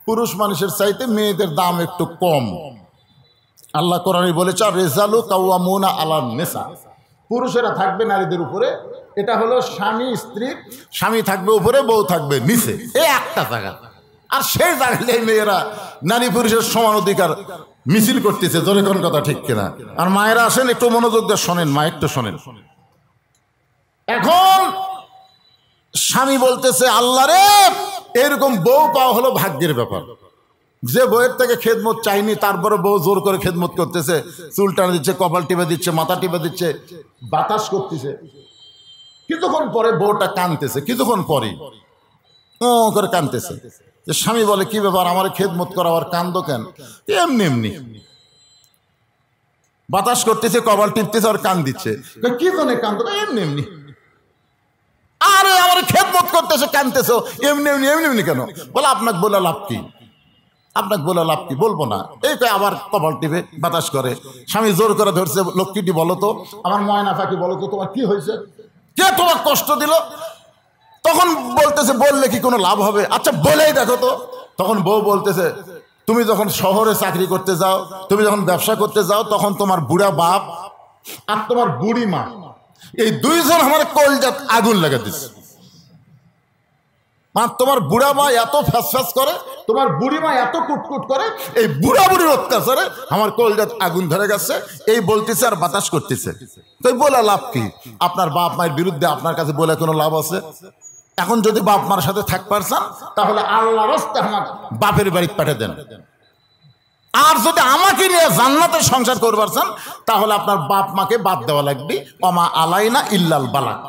পুরুষ মানুষের চাইতে মেয়েদের দাম একটু কম। আল্লাহ কোরআনে বলেছে রিজালু কাওয়ামুনা আলান নিসা, পুরুষেরা থাকবে নারীদের উপরে। এটা হলো স্বামী স্ত্রী, স্বামী থাকবে উপরে, বউ থাকবে নিচে, এই একটা জায়গা। আর সেই জায়গায় মেয়েরা নারী পুরুষের সমান অধিকার মিছিল করতেছে। জোরে কোন কথা ঠিক কিনা? আর মায়েরা আসেন একটু মনোযোগ দিয়ে শোনেন, মা একটু শোনেন। এখন স্বামী বলতেছে আল্লাহ রে, এরকম বউ পাওয়া হলো ভাগ্যের ব্যাপার। যে বউয়ের থেকে খেদমত চাইনি তারপরে বউ জোর করে খেদমত করতেছে, চুল টানা দিচ্ছে, কপাল টিপে দিচ্ছে, মাথা টিপে দিচ্ছে, বাতাস করতেছে। কিছুক্ষণ পরে বউটা কাঁদতেছে, কিছুক্ষণ পরে ও করে কাঁদতেছে। স্বামী বলে কি ব্যাপার, আমার খেদমত করা আর কান্দো কেন? এমনি এমনি বাতাস করতেছে, কপাল টিপতেছে আর কান দিচ্ছে। কি জন্য কান্দো? এমনি এমনি। আরে আমার খেদমত করতেছে কাঁদতেছো, এমনি এমনি এমনি এমনি কেন? বলে আপনাকে বলে লাভ কি? আপনাকে বলে লাভ কি? বলবো না। এই তো আবার কপাল টিপে বাতাস করে। স্বামী জোর করে ধরছে, লক্ষ্মীটি বলো তো, আমার ময়না পাখি বলো তো, তোমার কি হয়েছে? কে তোমার কষ্ট দিল? তখন বলতেছে বললে কি কোনো লাভ হবে? আচ্ছা বলেই দেখো তো। তখন বউ বলতেছে তুমি যখন শহরে চাকরি করতে যাও, তুমি যখন ব্যবসা করতে যাও, তখন তোমার বুড়া বাপ আর তোমার বুড়ি মা, এই দুইজন আমার কলজাত আগুন লাগা দিচ্ছে। তোমার বুড়া মা এত ফ্যাস ফ্যাস করে, তোমার বুড়ি মা এত কুটকুট করে, এই বুড়া বুড়ির অত্যাচারে আমার কলজাত আগুন ধরে গেছে। এই বলতেছে আর বাতাস করতেছে। তো বলে লাভ কি? আপনার বাপ মায়ের বিরুদ্ধে আপনার কাছে বলে কোনো লাভ আছে? এখন যদি বাপ মার সাথে থাকবার চান তাহলে আল্লাহর রাস্তায় আমার বাপের বাড়ি পাঠিয়ে দেন। আর যদি আমাকে নিয়ে জান্নাতের সংসার করবার চান তাহলে আপনার বাপ মাকে বাদ দেওয়া লাগবে। ওমা আলাইনা ইল্লাল বালাগ।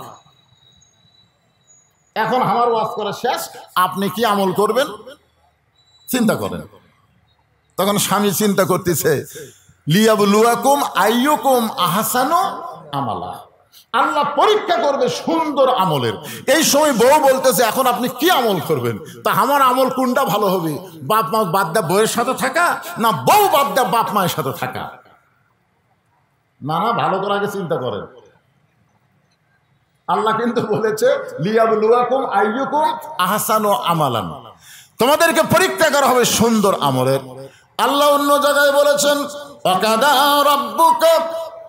এখন আমার ওয়াজ করা শেষ, আপনি কি আমল করবেন চিন্তা করেন। তখন স্বামী চিন্তা করতেছে লিয়াবলুয়াকুম আইয়ুকুম আহসানু আমালা, আল্লাহ পরীক্ষা করবে সুন্দর আমলের। এই সময় বউ বলতেছে এখন আপনি কি আমল করবেন? তা আমার আমল কোনটা ভালো হবে? বাপ মা বাদ দা বউয়ের সাথে থাকা, না বউ বাদ দা বাপ মায়ের সাথে থাকা? না না, ভালো করে আগে চিন্তা করেন। আল্লাহ কিন্তু বলেছে লিয়াবলুয়াকুম আইয়ুকুম আহসানু আমালান, তোমাদেরকে পরীক্ষা করা হবে সুন্দর আমলের। আল্লাহ অন্য জায়গায় বলেছেন ওয়াকাদা রাব্বুকা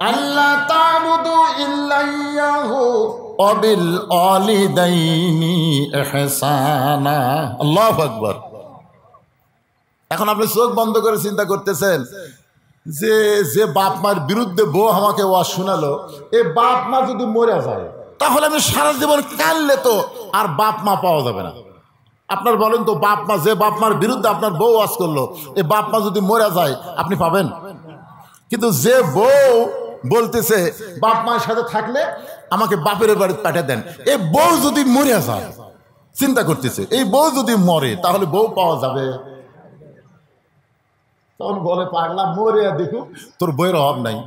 আল্লা তা'বুদু ইল্লা ইয়াহু ওয়া বিল ওয়ালিদাইনি ইহসানা। আল্লাহু আকবার। এখন আপনি চোখ বন্ধ করে চিন্তা করতেছেন যে যে বাপ মার বিরুদ্ধে বউ আমাকে ওয়াজ শোনালো, এই বাপ মা যদি মরে যায় তাহলে আমি সারা জীবন কাঁদলে তো আর বাপ মা পাওয়া যাবে না। আপনার বলেন তো, বাপ মা, যে বাপ মার বিরুদ্ধে আপনার বউ ওয়াজ করলো, এই বাপ মা যদি মরে যায় আপনি পাবেন? কিন্তু যে বউ বলতেছে বাপ মায়ের সাথে থাকলে আমাকে বাপের বাড়ি পাঠিয়ে দেন, এই বউ যদি মরে যায় চিন্তা করতেছে এই বউ যদি মরে তাহলে বউ পাওয়া যাবে। তখন বলে পাগলা মরে দেখো তোর বইয়ের অভাব নাই।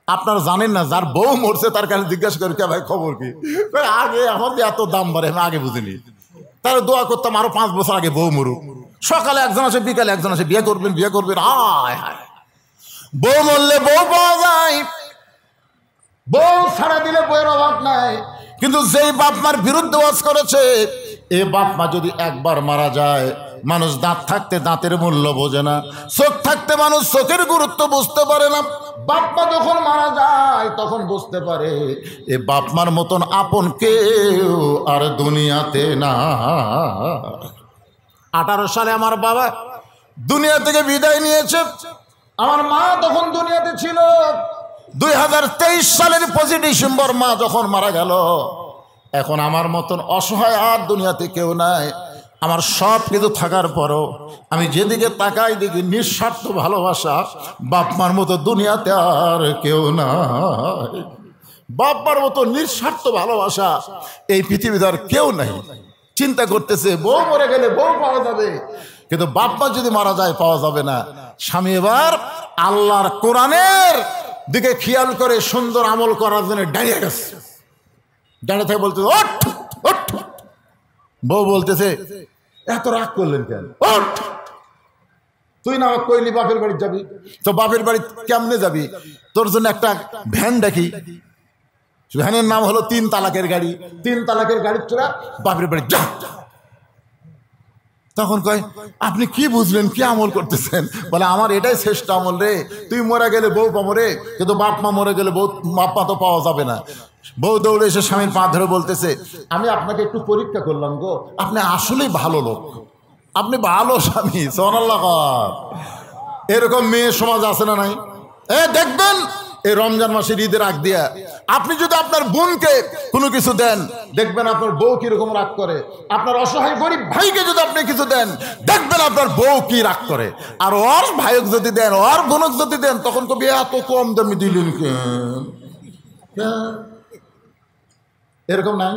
আপনারা জানেন না যার বউ মরছে তার কাছে জিজ্ঞাসা করে কে ভাই খবর কি, আগে আমাদের এত দাম বাড়ে আমি আগে বুঝিনি, তাহলে দোয়া করতাম আরো 5 বছর আগে বউ মরুক। সকালে একজন আসে বিকালে একজন আসে বিয়ে করবেন বিয়ে করবেন। হায় হায়, বউ মরলে বউ পাওয়া যায়, বউ ছাড়া দিলে বইয়ের অভাব নাই। কিন্তু যেই বাপ মার বিরুদ্ধে ওয়াজ করেছে এ বাপ মা যদি একবার মারা যায়, মানুষ দাঁত থাকতে দাঁতের মূল্য বোঝে না, চোখ থাকতে মানুষ চোখের গুরুত্ব বুঝতে পারে না। বাপ মা যখন মারা যায় তখন বুঝতে পারে এ বাপ মার মতন আপন কেউ আর দুনিয়াতে না। 18 সালে আমার বাবা দুনিয়া থেকে বিদায় নিয়েছে, আমার মা তখন দুনিয়াতে ছিল। 2023 সালের 25 ডিসেম্বর মা যখন মারা গেল, এখন আমার মতন অসহায় আর দুনিয়াতে কেউ নাই। আমার সব কিছু থাকার পরও আমি যেদিকে তাকাই দেখি নিঃস্বার্থ ভালোবাসা, বাপ মার মতো দুনিয়াতে আর কেউ নাই। বাপ মার মতো নিঃস্বার্থ ভালোবাসা এই পৃথিবীতে আর কেউ নাই। চিন্তা করতেছে বউ মরে গেলে বউ পাওয়া যাবে, কিন্তু বাপ মা যদি মারা যায় পাওয়া যাবে না। স্বামী এবার আল্লাহর কোরআনের দিকে খেয়াল করে সুন্দর আমল করার জন্য দাঁড়িয়ে গেছে। দাঁড়িয়ে থেকে বলতেছে ওঠ ওঠ। বউ বলতেছে এত রাগ করলেন কেন, ওঠ। তুই না কইলি বাপের বাড়ি যাবি, তো বাপের বাড়ি কেমনে যাবি, তোর জন্য একটা ভ্যান ডাকি। ভ্যানের নাম হলো 3 তালাকের গাড়ি। 3 তালাকের গাড়ি চড়া বাপের বাড়ি যা। তখন কয় আপনি কি বুঝলেন, কি আমল করতেছেন? বলে আমার এটাই শ্রেষ্ঠ আমল রে। তুই মরে গেলে বউ পাবো রে, কিন্তু বাপ মা মরে গেলে বউ বাপ মা তো পাওয়া যাবে না। বউ দৌড়ে এসে স্বামীর পা ধরে বলতেছে আমি আপনাকে একটু পরীক্ষা করলাম গো, আপনি আসলেই ভালো লোক, আপনি ভালো স্বামী। সুবহানাল্লাহ। এরকম মেয়ে সমাজ আছে না নাই? দেখবেন এই রমজান মাসের ঈদের আগ দিয়া আপনি যদি আপনার বোনকে কোনো কিছু দেন, দেখবেন আপনার বউ কিরকম রাগ করে। আপনার অসহায় গরিব ভাইকে যদি আপনি কিছু দেন, দেখবেন আপনার বউ কি রাগ করে। আর ওর ভাইক যদি দেন, ওর বোনক যদি দেন, তখন কবি এত কম দামি দিলেন কেন? এরকম নাই?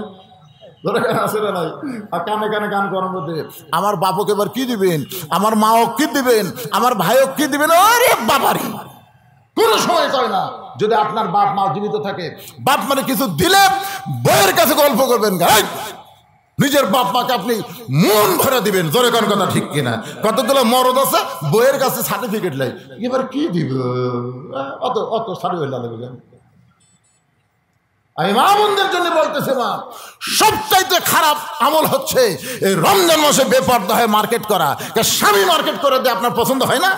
আছে না নাই? আর কানে কানে গান করার মধ্যে আমার বাপকে এবার কি দিবেন, আমার মাও কি দিবেন, আমার ভাইও কি দিবেন। আরে বাবারে কোন সময় কয় না। যদি আপনার বাপ মা জীবিত থাকে, বাপ মানে কিছু দিলে বইয়ের কাছে গল্প করবেন, নিজের বাপ মাকে আপনি মন ভরে দিবেন। জোরে কোন কথা ঠিক কিনা? কতগুলো মরদ আছে বইয়ের কাছে সার্টিফিকেট লাই, এবার কি দিব, অত অত সার্টিফিকেট লাগবে। আমি মা বোনদের জন্য বলতেছি, মা সবচাইতে খারাপ আমল হচ্ছে এই রমজান মাসে বেপর্দা হয়ে মার্কেট করা। স্বামী মার্কেট করে দিয়ে আপনার পছন্দ হয় না,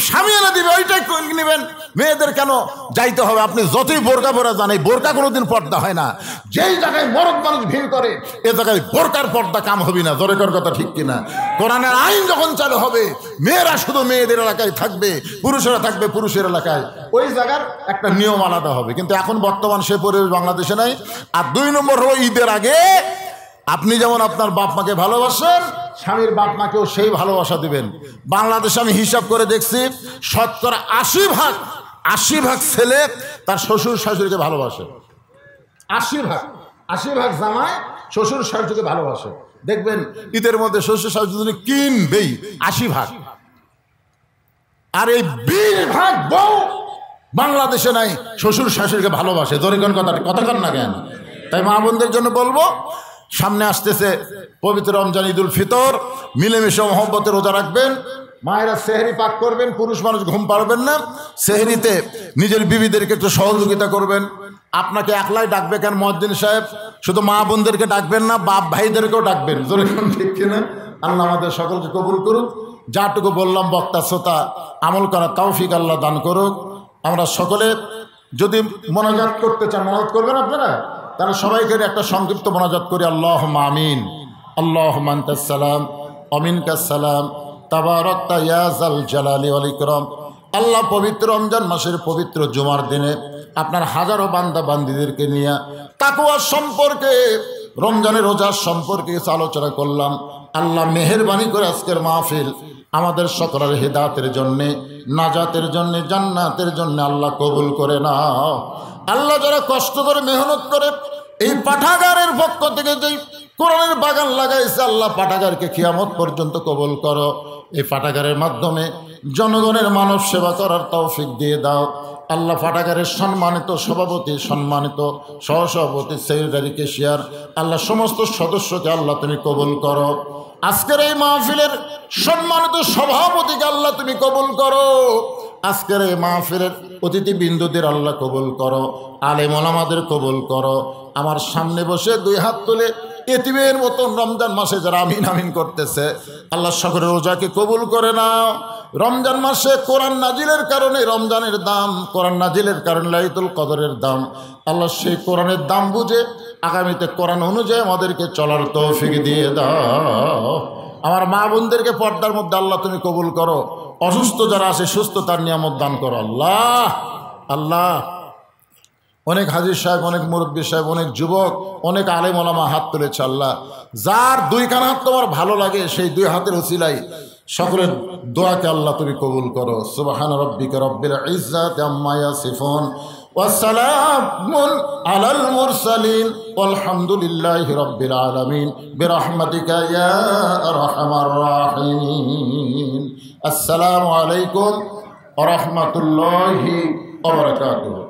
স্বামী এনে দিবে ওইটাই নেবেন। মেয়েদের কেন যাইতে হবে? আপনি যতই বোরকা পরা যান, এই বোরকা কোনোদিন পর্দা হয় না। যেই জায়গায় মরদ মানুষ ভিড় করে এ জায়গায় বোরকার পর্দা কাম হবে না। জোরে কর কথা ঠিক কিনা? কোরআনের আইন যখন চালু হবে, মেয়েরা শুধু মেয়েদের এলাকায় থাকবে, পুরুষেরা থাকবে পুরুষের এলাকায়, ওই জায়গার একটা নিয়ম আলাদা হবে। কিন্তু এখন বর্তমান সে পরিবেশ বাংলাদেশে নাই। আর 2 নম্বর হলো ঈদের আগে আপনি যেমন আপনার বাপ মাকে ভালোবাসেন, স্বামীর বাপ মাকেও সেই ভালোবাসা দিবেন। বাংলাদেশে আমি হিসাব করে দেখছি, শতকরা 80 ভাগ ছেলে তার শ্বশুর শাশুড়িকে ভালোবাসে। 80 ভাগ জামাই শ্বশুর শাশুড়িকে ভালোবাসে। দেখবেন ঈদের মধ্যে শ্বশুর শাশুড়ি কিনবেই 80 ভাগ। আর এই 20 ভাগ বউ বাংলাদেশে নাই, শ্বশুর শাশুড়িকে ভালোবাসে। জোরে কোন কথা কন না কেন? তাই মা বোনদের জন্য বলবো, সামনে আসতেছে পবিত্র রমজান ঈদুল ফিতর, মিলেমিশে মহব্বতে রোজা রাখবেন। মায়েরা সেহরি পাক করবেন, পুরুষ মানুষ ঘুম পাড়বেন না। সেহরিতে নিজের বিবিদেরকে একটু সহযোগিতা করবেন। আপনাকে একলাই ডাকবে কেন মুয়াজ্জিন সাহেব? শুধু মা বোনদেরকে ডাকবেন না, বাপ ভাইদেরকেও ডাকবেন। জোরে কোন ঠিক কিনা? আল্লাহ আমাদের সকলকে কবুল করুক। যাটুকু বললাম বক্তা শ্রোতা আমল করা তৌফিক আল্লাহ দান করুক। আমরা সকলে যদি মোনাজাত করতে চান, মোনাজাত করবেন আপনারা, তাহলে সবাইকে একটা সংক্ষিপ্ত মোনাজাত করি। আল্লাহুম্মা আমিন। আল্লাহুম্মা আনতাস সালাম ওয়া মিনকাস সালাম তাবারাকতা ইয়া যাল জালালি ওয়াল ইকরাম। আল্লাহ পবিত্র রমজান মাসের পবিত্র জুমার দিনে আপনার হাজারো বান্দা বান্দীদেরকে নিয়ে তাকওয়া সম্পর্কে, রমজানের রোজার সম্পর্কে আলোচনা করলাম। আল্লাহ মেহেরবানি করে আজকের মাহফিল আমাদের সকলের হেদায়েতের জন্যে, নাজাতের জন্যে, জান্নাতের জন্যে আল্লাহ কবুল করে নাও। আল্লাহ যারা কষ্ট করে মেহনত করে এই পাঠাগারের পক্ষ থেকে যেই কোরআনের বাগান লাগাইছে, আল্লাহ পাঠাগারকে কিয়ামত পর্যন্ত কবুল করো। এই পাঠাগারের মাধ্যমে জনগণের মানব সেবা করার তৌফিক দিয়ে দাও। আল্লাহ পাঠাগারের সম্মানিত সভাপতি, সম্মানিত সহসভাপতি, সেক্রেটারি, কেশিয়ার, আল্লাহ সমস্ত সদস্যকে আল্লাহ তুমি কবুল করো। আজকের এই মাহফিলের সম্মানিত সভাপতিকে আল্লাহ তুমি কবুল করো। আজকের এই মাহফিলের অতিথিবৃন্দদের আল্লাহ কবুল করো। আলেম ওলামাদের কবুল করো। আমার সামনে বসে দুই হাত তুলে এতিমের মতন রমজান মাসে যারা আমিন আমিন করতেছে, আল্লাহ সকলের রোজাকে কবুল করে নাও। রমজান মাসে কোরআন নাজিলের কারণে রমজানের দাম, কোরআন নাজিলের কারণে লাইলাতুল কদরের দাম, আল্লাহ সেই কোরআনের দাম বুঝে আগামীতে কোরআন অনুযায়ী আমাদেরকে চলার তৌফিক দিয়ে দাও। আমার মা বোনদেরকে পর্দার মধ্যে আল্লাহ তুমি কবুল করো। অসুস্থ যারা আছে সুস্থতার নিয়ামত দান করো আল্লাহ। আল্লাহ অনেক হাজির সাহেব, অনেক মুরব্বী সাহেব, অনেক যুবক, অনেক আলেম ওলামা হাত তুলেছে। আল্লাহ যার দুইখান হাত তোমার ভালো লাগে সেই দুই হাতের উসিলাই সকলের দোয়াকে আল্লাহ তুমি কবুল করো। সুবহান রাব্বিকা রাব্বিল ইজ্জাতি আম্মা ইয়াসিফুন ওয়া সালামুন আলাল মুরসালিন ওয়ালহামদুলিল্লাহি রাব্বিল আলামিন বিরহমাতিকা ইয়া আরহামার রাহিমিন। আসসালামু আলাইকুম ওয়া রাহমাতুল্লাহি ওয়া বারাকাতুহু।